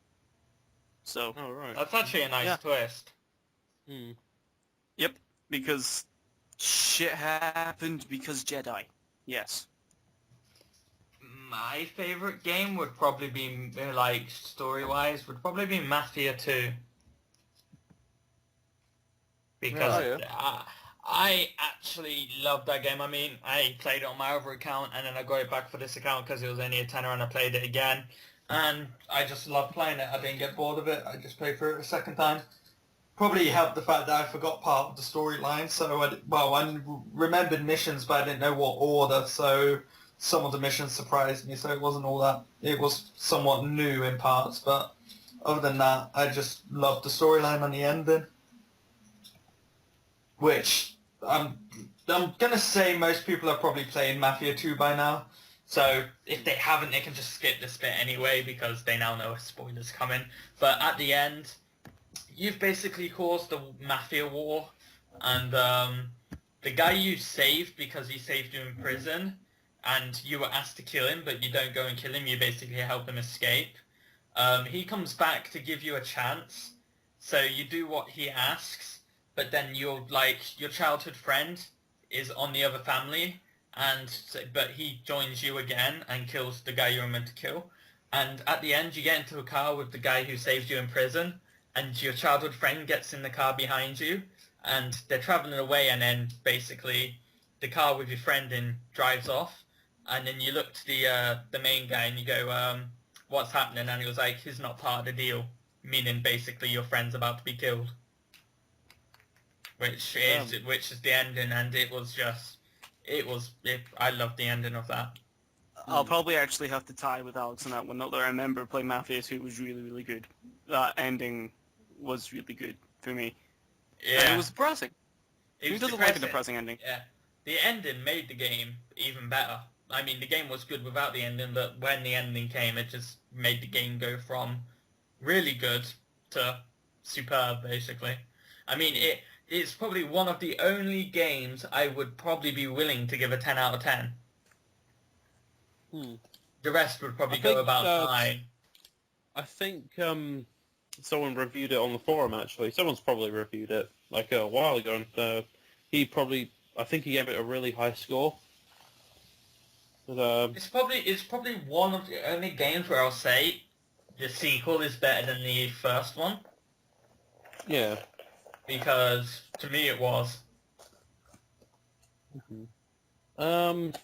So, Oh, right. That's actually a nice Yeah. twist. Hmm. yep, because shit happened because Jedi. Yes. My favorite game would probably be, like, story-wise, would probably be Mafia 2. Because Really? I actually love that game. I mean, I played it on my other account, and then I got it back for this account because it was only a tenner, and I played it again. And I just loved playing it. I didn't get bored of it. I just played through it a second time. Probably helped the fact that I forgot part of the storyline. So, I remembered missions, but I didn't know what order. So some of the missions surprised me. So it wasn't all that. It was somewhat new in parts. But other than that, I just loved the storyline and the ending. Which I'm gonna say most people are probably playing Mafia 2 by now. So if they haven't, they can just skip this bit anyway because they now know a spoiler's coming. But at the end, you've basically caused a mafia war, and the guy you saved because he saved you in prison, and you were asked to kill him, but you don't go and kill him. You basically help him escape. He comes back to give you a chance, so you do what he asks. But then your childhood friend is on the other family, but he joins you again and kills the guy you were meant to kill. And at the end, you get into a car with the guy who saved you in prison, and your childhood friend gets in the car behind you, and they're traveling away, and then basically the car with your friend in drives off, and then you look to the main guy and you go, what's happening? And he was like, he's not part of the deal, meaning basically your friend's about to be killed. Which is the ending, and I loved the ending of that. I'll probably actually have to tie with Alex on that one. Not that I remember playing Mafia 2 was really, really good. That ending was really good for me. Yeah. And it was depressing. It Who was doesn't like a depressing ending? Yeah. The ending made the game even better. I mean, the game was good without the ending, but when the ending came, it just made the game go from really good to superb, basically. I mean, it's probably one of the only games I would probably be willing to give a 10 out of 10. The rest would probably go about 9. I think someone reviewed it on the forum, actually. Someone's probably reviewed it like a while ago, and I think he gave it a really high score. But, It's probably one of the only games where I'll say the sequel is better than the first one, yeah. because to me it was. Did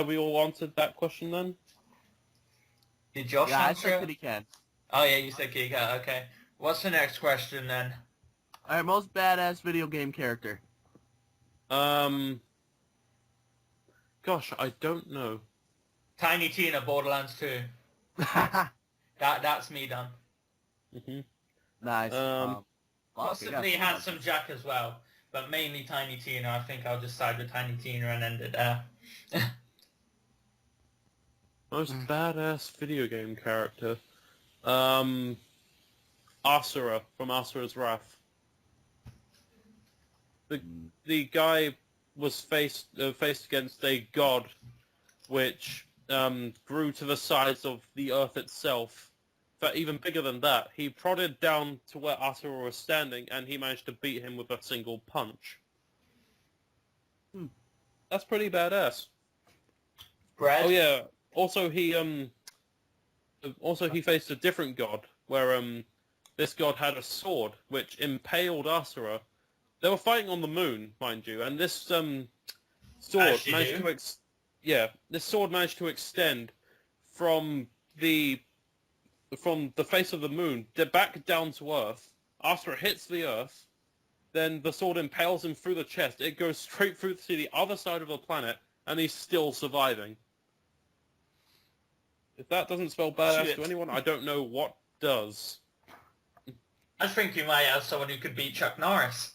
we all answer that question then? Did Josh Yeah, I answer said it? Kitty Cat. Oh yeah, you said Kitty Cat, okay. What's the next question then? Alright, most badass video game character. Gosh, I don't know. Tiny Tina, Borderlands 2. That's me done. Nice. Um, Possibly Handsome Jack as well, but mainly Tiny Tina. I think I'll just side with Tiny Tina and end it there. Most badass video game character. Asura from Asura's Wrath. The guy was faced against a god, which grew to the size of the earth itself. But even bigger than that, he prodded down to where Asura was standing, and he managed to beat him with a single punch. That's pretty badass. Brad? Oh yeah. Also he faced a different god, where this god had a sword which impaled Asura. They were fighting on the moon, mind you, and this sword this sword managed to extend from the face of the moon back down to Earth, After it hits the Earth, then the sword impales him through the chest. It goes straight through to the other side of the planet, and he's still surviving. If that doesn't spell badass Shit. to anyone, I don't know what does. I think you might have someone who could beat Chuck Norris.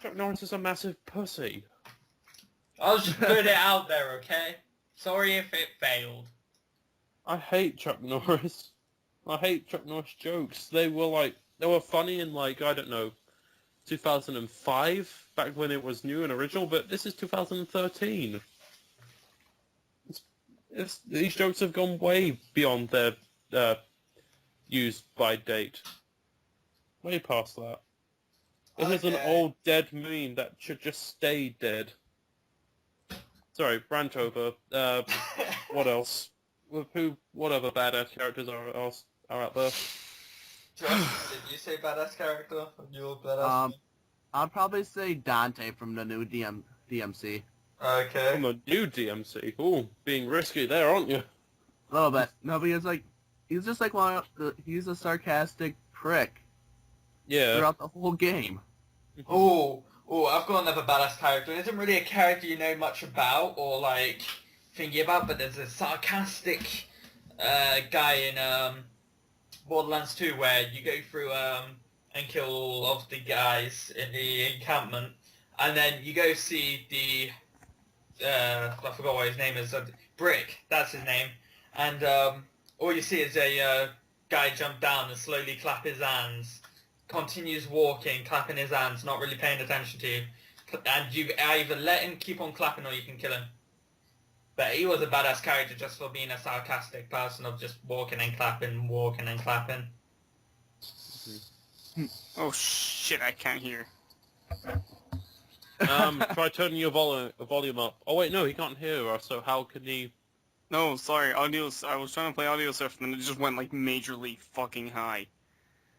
Chuck Norris is a massive pussy. I'll just put it out there, okay? Sorry if it failed. I hate Chuck Norris. I hate Chuck Norris jokes. They were funny in I don't know, 2005, back when it was new and original, but this is 2013. These jokes have gone way beyond their used by date. Way past that. This is an old dead meme that should just stay dead. Sorry, rant over. What else? What other badass characters are out there? Josh, did you say badass character? Your badass? I'd probably say Dante from the new DMC. Okay. From the new DMC. Ooh, being risky there, aren't you? A little bit. No, because he's just he's a sarcastic prick Yeah. throughout the whole game. Oh, I've got another badass character. It isn't really a character you know much about or thingy about, but there's a sarcastic guy in Borderlands 2 where you go through and kill all of the guys in the encampment, and then you go see the I forgot what his name is. Brick, that's his name, and all you see is a guy jump down and slowly clap his hands. Continues walking, clapping his hands, not really paying attention to you. And you either let him keep on clapping or you can kill him. But he was a badass character just for being a sarcastic person of just walking and clapping, walking and clapping. Oh shit, I can't hear. Try turning your volume up. Oh wait, no, he can't hear us, so how can he... No, sorry, I was trying to play audio surf and it just went majorly fucking high.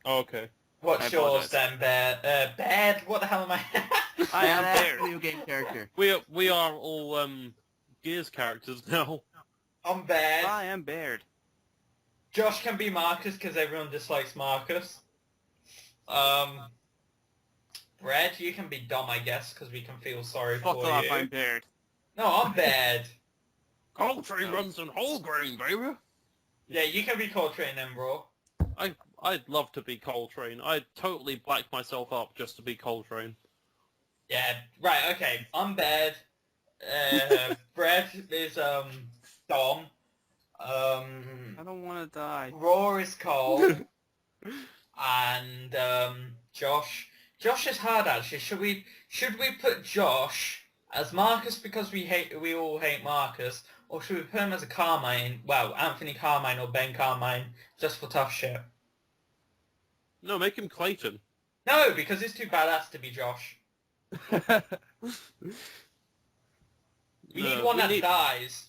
Oh, okay. What's yours then, Bad? Bad? What the hell am I? I am Badass Baird. video game character. We are all Gears characters now. I'm Bad. I am Baird. Josh can be Marcus because everyone dislikes Marcus. Brad, you can be Dom, I guess, because we can feel sorry Fuck for off, you. I'm Baird. No, I'm Bad. Coltrane runs on whole grain, baby. Yeah, you can be Coltrane then, bro. I'd love to be Coltrane. I'd totally black myself up just to be Coltrane. Yeah, right, okay. I'm Bad. Brad is, Dom. I don't want to die. Raw is Cole. And, Josh. Josh is hard, actually. Should we put Josh as Marcus because we all hate Marcus, or should we put him as a Carmine? Well, Anthony Carmine or Ben Carmine, just for tough shit. No, make him Clayton. No, because he's too badass to be Josh. We need one that dies.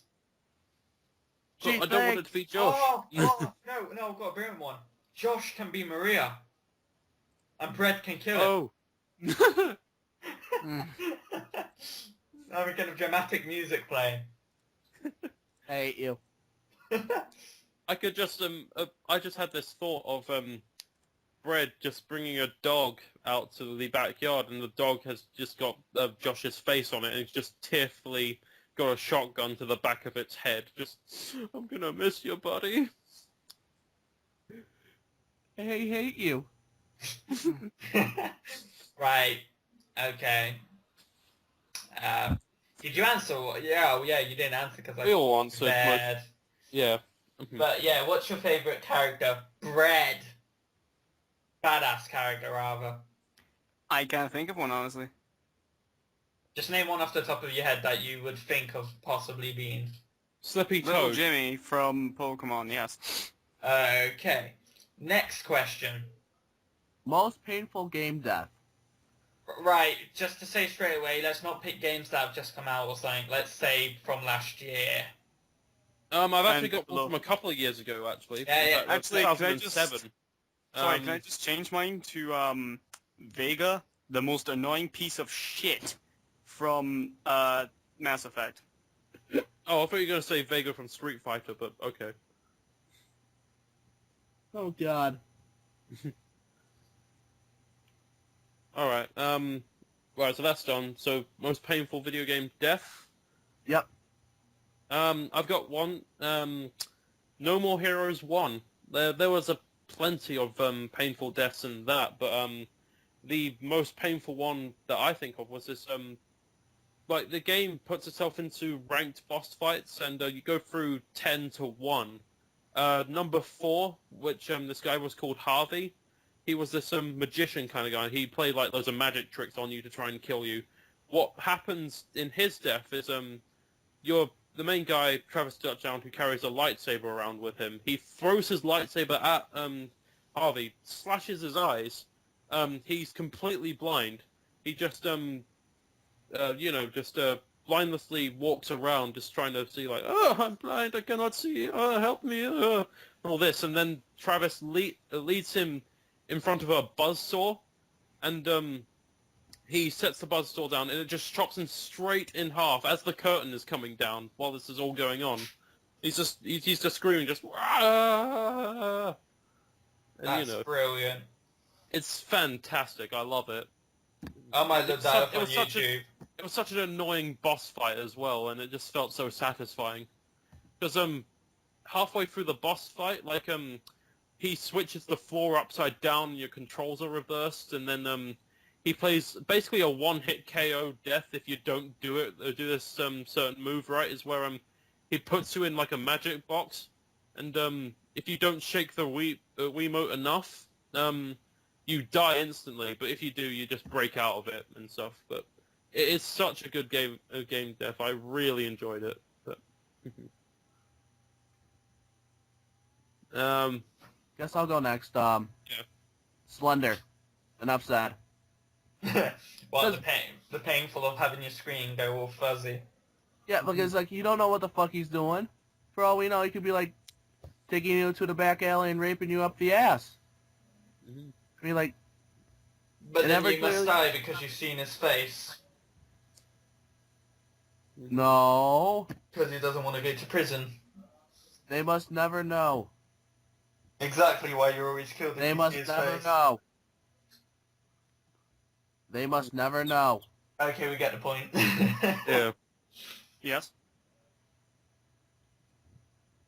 But I don't want it to be Josh. Oh, no, I've got a brilliant one. Josh can be Maria. And Brett can kill him. Oh. Now we can have dramatic music playing. I hate you. I could just I just had this thought of Brett just bringing a dog out to the backyard, and the dog has just got Josh's face on it, and it's just tearfully got a shotgun to the back of its head. Just, I'm gonna miss you, buddy. I hate you. Right. Okay. Did you answer? Yeah, you didn't answer because We all answered. bad. Yeah. But yeah, what's your favourite character? Bread. Badass character, rather. I can't think of one, honestly. Just name one off the top of your head that you would think of possibly being. Slippy Little Toad. Jimmy from Pokemon, yes. Okay. Next question. Most painful game death. Right, just to say straight away, let's not pick games that have just come out or something. Let's say from last year. I've actually And got one from a couple of years ago, actually. Yeah, yeah. In fact, Actually, can I 2007. Sorry, can I just change mine to Vega, the most annoying piece of shit from Mass Effect. Oh, I thought you were going to say Vega from Street Fighter, but okay. Oh god. Alright, right, so that's done. So, most painful video game death? Yep. I've got one. No More Heroes 1. There was plenty of painful deaths in that, but the most painful one that I think of was this. Like the game puts itself into ranked boss fights, and you go through 10 to 1. Number 4, which this guy was called Harvey. He was this magician kind of guy. He played like loads of magic tricks on you to try and kill you. What happens in his death is the main guy, Travis Touchdown, who carries a lightsaber around with him. He throws his lightsaber at Harvey, slashes his eyes. He's completely blind. He just blindlessly walks around, just trying to see like, oh, I'm blind, I cannot see. Oh, help me! All this, and then Travis leads him in front of a buzzsaw, and he sets the buzzsaw down, and it just chops him straight in half as the curtain is coming down while this is all going on. He's just screaming, just ah! And, That's brilliant. It's fantastic. I love it. I might look that up on YouTube. It was such an annoying boss fight as well, and it just felt so satisfying. Because halfway through the boss fight, like he switches the floor upside down, and your controls are reversed, and then he plays basically a one-hit KO death if you don't do it or do this certain move right. Is where he puts you in like a magic box, and if you don't shake the Wiimote enough, you die instantly. But if you do, you just break out of it and stuff. But it is such a good game death. I really enjoyed it. But Guess I'll go next. Yeah. Slender. Enough said. Well, the painful of having your screen go all fuzzy. Yeah, because like you don't know what the fuck he's doing. For all we know, he could be like taking you to the back alley and raping you up the ass. Mhm. I mean, like. But then never you must clearly- die because you've seen his face. No, Because he doesn't want to go to prison. they must never know. Exactly why you're always killed if They you must see his never face. know. They must never know. Okay, we get the point. Yeah. Yes.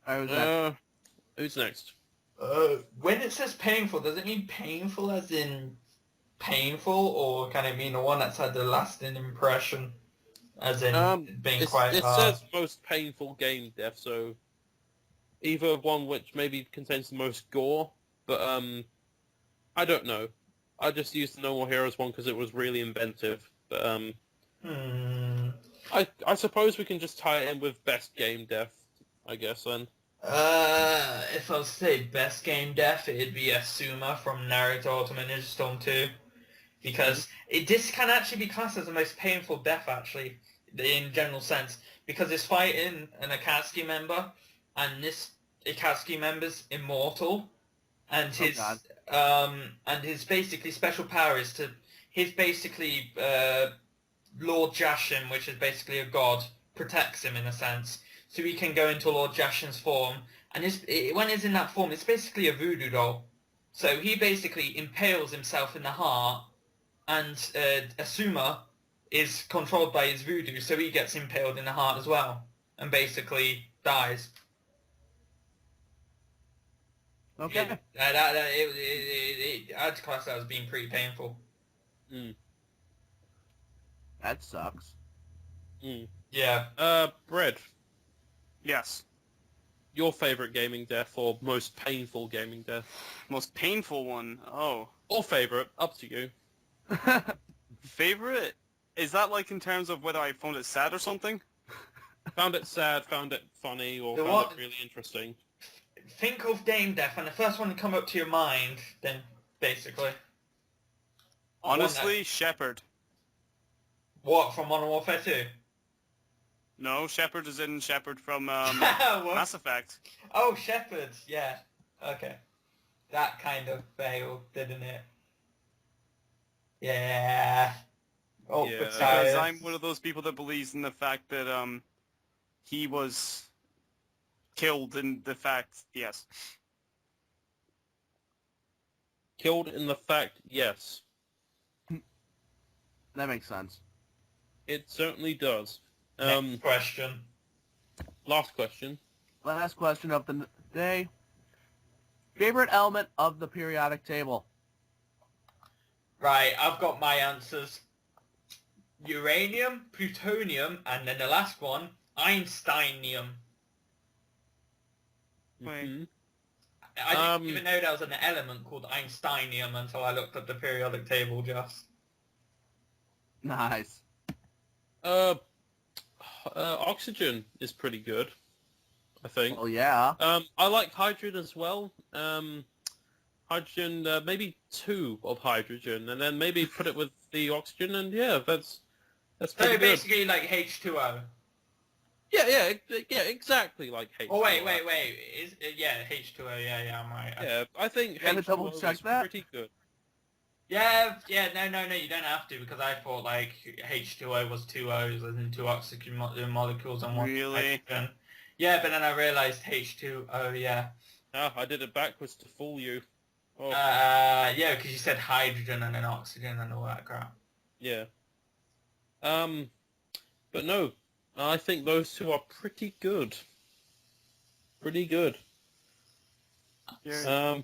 I was at, Who's next? When it says painful, does it mean painful as in painful, or can it mean the one that's had the lasting impression, as in being quite It hard? says most painful game death, so either one which maybe contains the most gore, but I don't know. I just used the No More Heroes one because it was really inventive, but I suppose we can just tie it in with best game death, I guess then. If I was to say best game death, it'd be Asuma from Naruto Ultimate Ninja Storm 2. Because this can actually be classed as the most painful death, actually, in general sense. Because it's fighting an Akatsuki member, and this Akatsuki member's immortal, and his basically special power is to... His basically Lord Jashin, which is basically a god, protects him in a sense. So he can go into Lord Jashin's form, and when he's in that form, it's basically a voodoo doll. So he basically impales himself in the heart, and Asuma is controlled by his voodoo, so he gets impaled in the heart as well, and basically dies. okay. I'd class that as being pretty painful. That sucks. Yeah. Bread, Yes. your favorite gaming death or most painful gaming death? Most painful one. Oh. Or favorite, up to you. Favorite? Is that like in terms of whether I found it sad or something? Found it sad, found it funny, or The found what? it really interesting? Think of game death, and the first one to come up to your mind, then basically. Honestly, Shepard. What, from Modern Warfare 2? No, Shepard is in Shepard from What? Mass Effect. Oh, Shepard, yeah. Okay. That kind of failed, didn't it? Yeah. Oh, Yeah. but Because science. I'm one of those people that believes in the fact that he was killed in the fact, yes. Killed in the fact, yes. That makes sense. It certainly does. Next question. Last question. Last question of the day. Favorite element of the periodic table? Right, I've got my answers. Uranium, plutonium, and then the last one, Einsteinium. Wait. Mhm. I didn't even know there was an element called Einsteinium until I looked at the periodic table just. Nice. Oxygen is pretty good, I think. Well, yeah. I like hydrogen as well. Hydrogen, maybe 2 of hydrogen, and then maybe put it with the oxygen, and yeah, that's So pretty good. basically like H2O. Yeah, exactly like H2O. Oh wait. Is H2O? Yeah, I'm right. Yeah, I think You gotta double H2O check is that? pretty good. Yeah, no, you don't have to, because I thought like H2O was 2 O's and 2 oxygen molecules and 1 Really? hydrogen. Yeah, but then I realized H2O, yeah. Ah, I did it backwards to fool you. Oh, Yeah, because you said hydrogen and then oxygen and all that crap. yeah. But no, I think those 2 are pretty good. Pretty good. Yeah.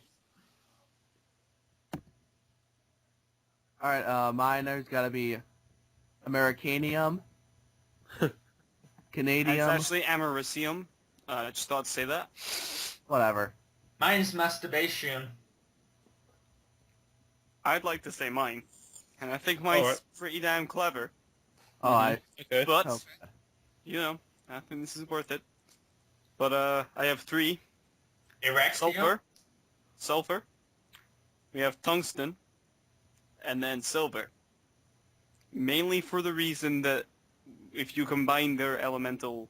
All right. Mine there's got to be Americanium, It's Canadium, actually Americium. Just thought to say that. whatever. Mine's masturbation. I'd like to say mine. And I think mine's Alright. pretty damn clever. Oh, I. Okay. But, Okay. you know, I think this is worth it. But, I have 3. Erection. Sulfur. We have tungsten. And then silver. Mainly for the reason that if you combine their elemental,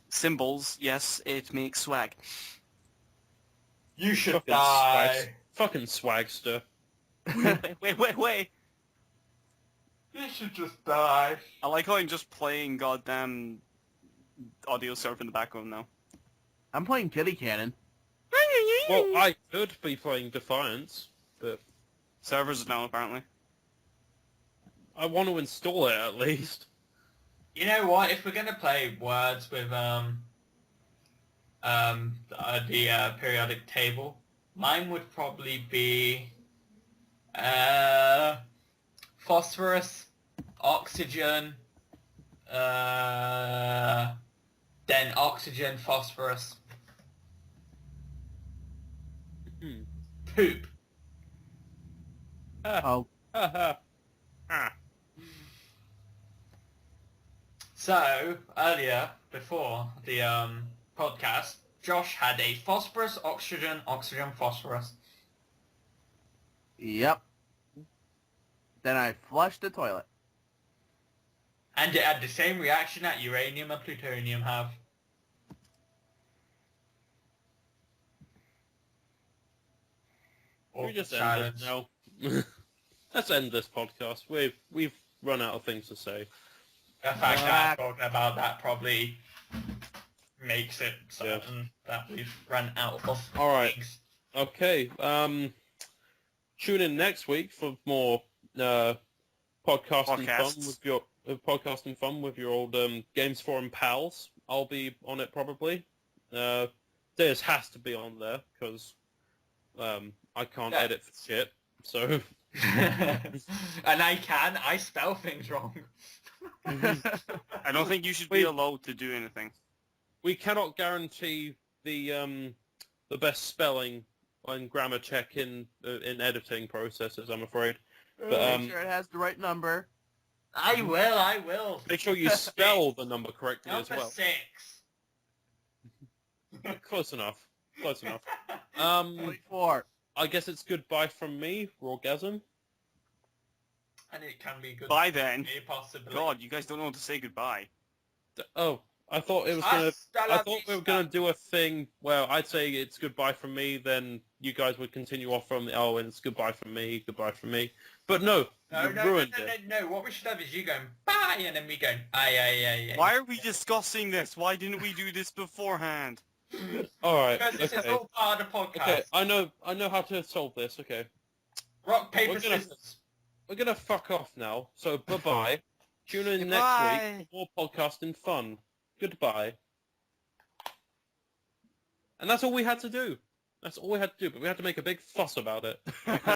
symbols, yes, it makes swag. You should Fucking die. Fucking swagster. Wait. You should just die. I like how I'm just playing goddamn audio surf in the background now. I'm playing Kitty Cannon. Well, I could be playing Defiance, but Servers are down apparently. I want to install it at least. You know what? If we're gonna play words with the periodic table, mine would probably be phosphorus, oxygen, then oxygen, phosphorus, Hmm. poop. Oh, Ah. So earlier, before the podcast, Josh had a phosphorus, oxygen, phosphorus. yep. Then I flushed the toilet. And it had the same reaction that uranium and plutonium have. We just end silence. this now. Let's end this podcast. We've run out of things to say. The fact that I'm talking about that probably makes it certain that we've run out of Alright. things. Okay. Tune in next week for more podcasting fun with your old Gamesforum pals. I'll be on it probably. Deus has to be on there because I can't Yeah. edit for shit. So And I spell things wrong. I don't think you should be allowed to do anything. we cannot guarantee the best spelling and grammar check in editing processes, I'm afraid. But Make sure it has the right number. I will. make sure you spell the number correctly as Number well. 6. Close enough. Close enough. 24. I guess it's goodbye from me, Rawgasm. And it can be good. By then, for me, possibly. God, you guys don't know how to say goodbye. Oh, I thought it was gonna. Hasta la I thought we were gonna do a thing where I'd say it's goodbye from me, then you guys would continue off from and it's goodbye from me. But no, you ruined it. No. What we should have is you going bye, and then we going aye. Why are we discussing this? Why didn't we do this beforehand? All right. Because this is Okay. all part of the podcast. Okay. I know how to solve this. Okay. Rock, paper, We're gonna- scissors. We're gonna fuck off now. So bye-bye. Tune in next Goodbye. week for more podcasting fun. Goodbye. And that's all we had to do. That's all we had to do, but we had to make a big fuss about it.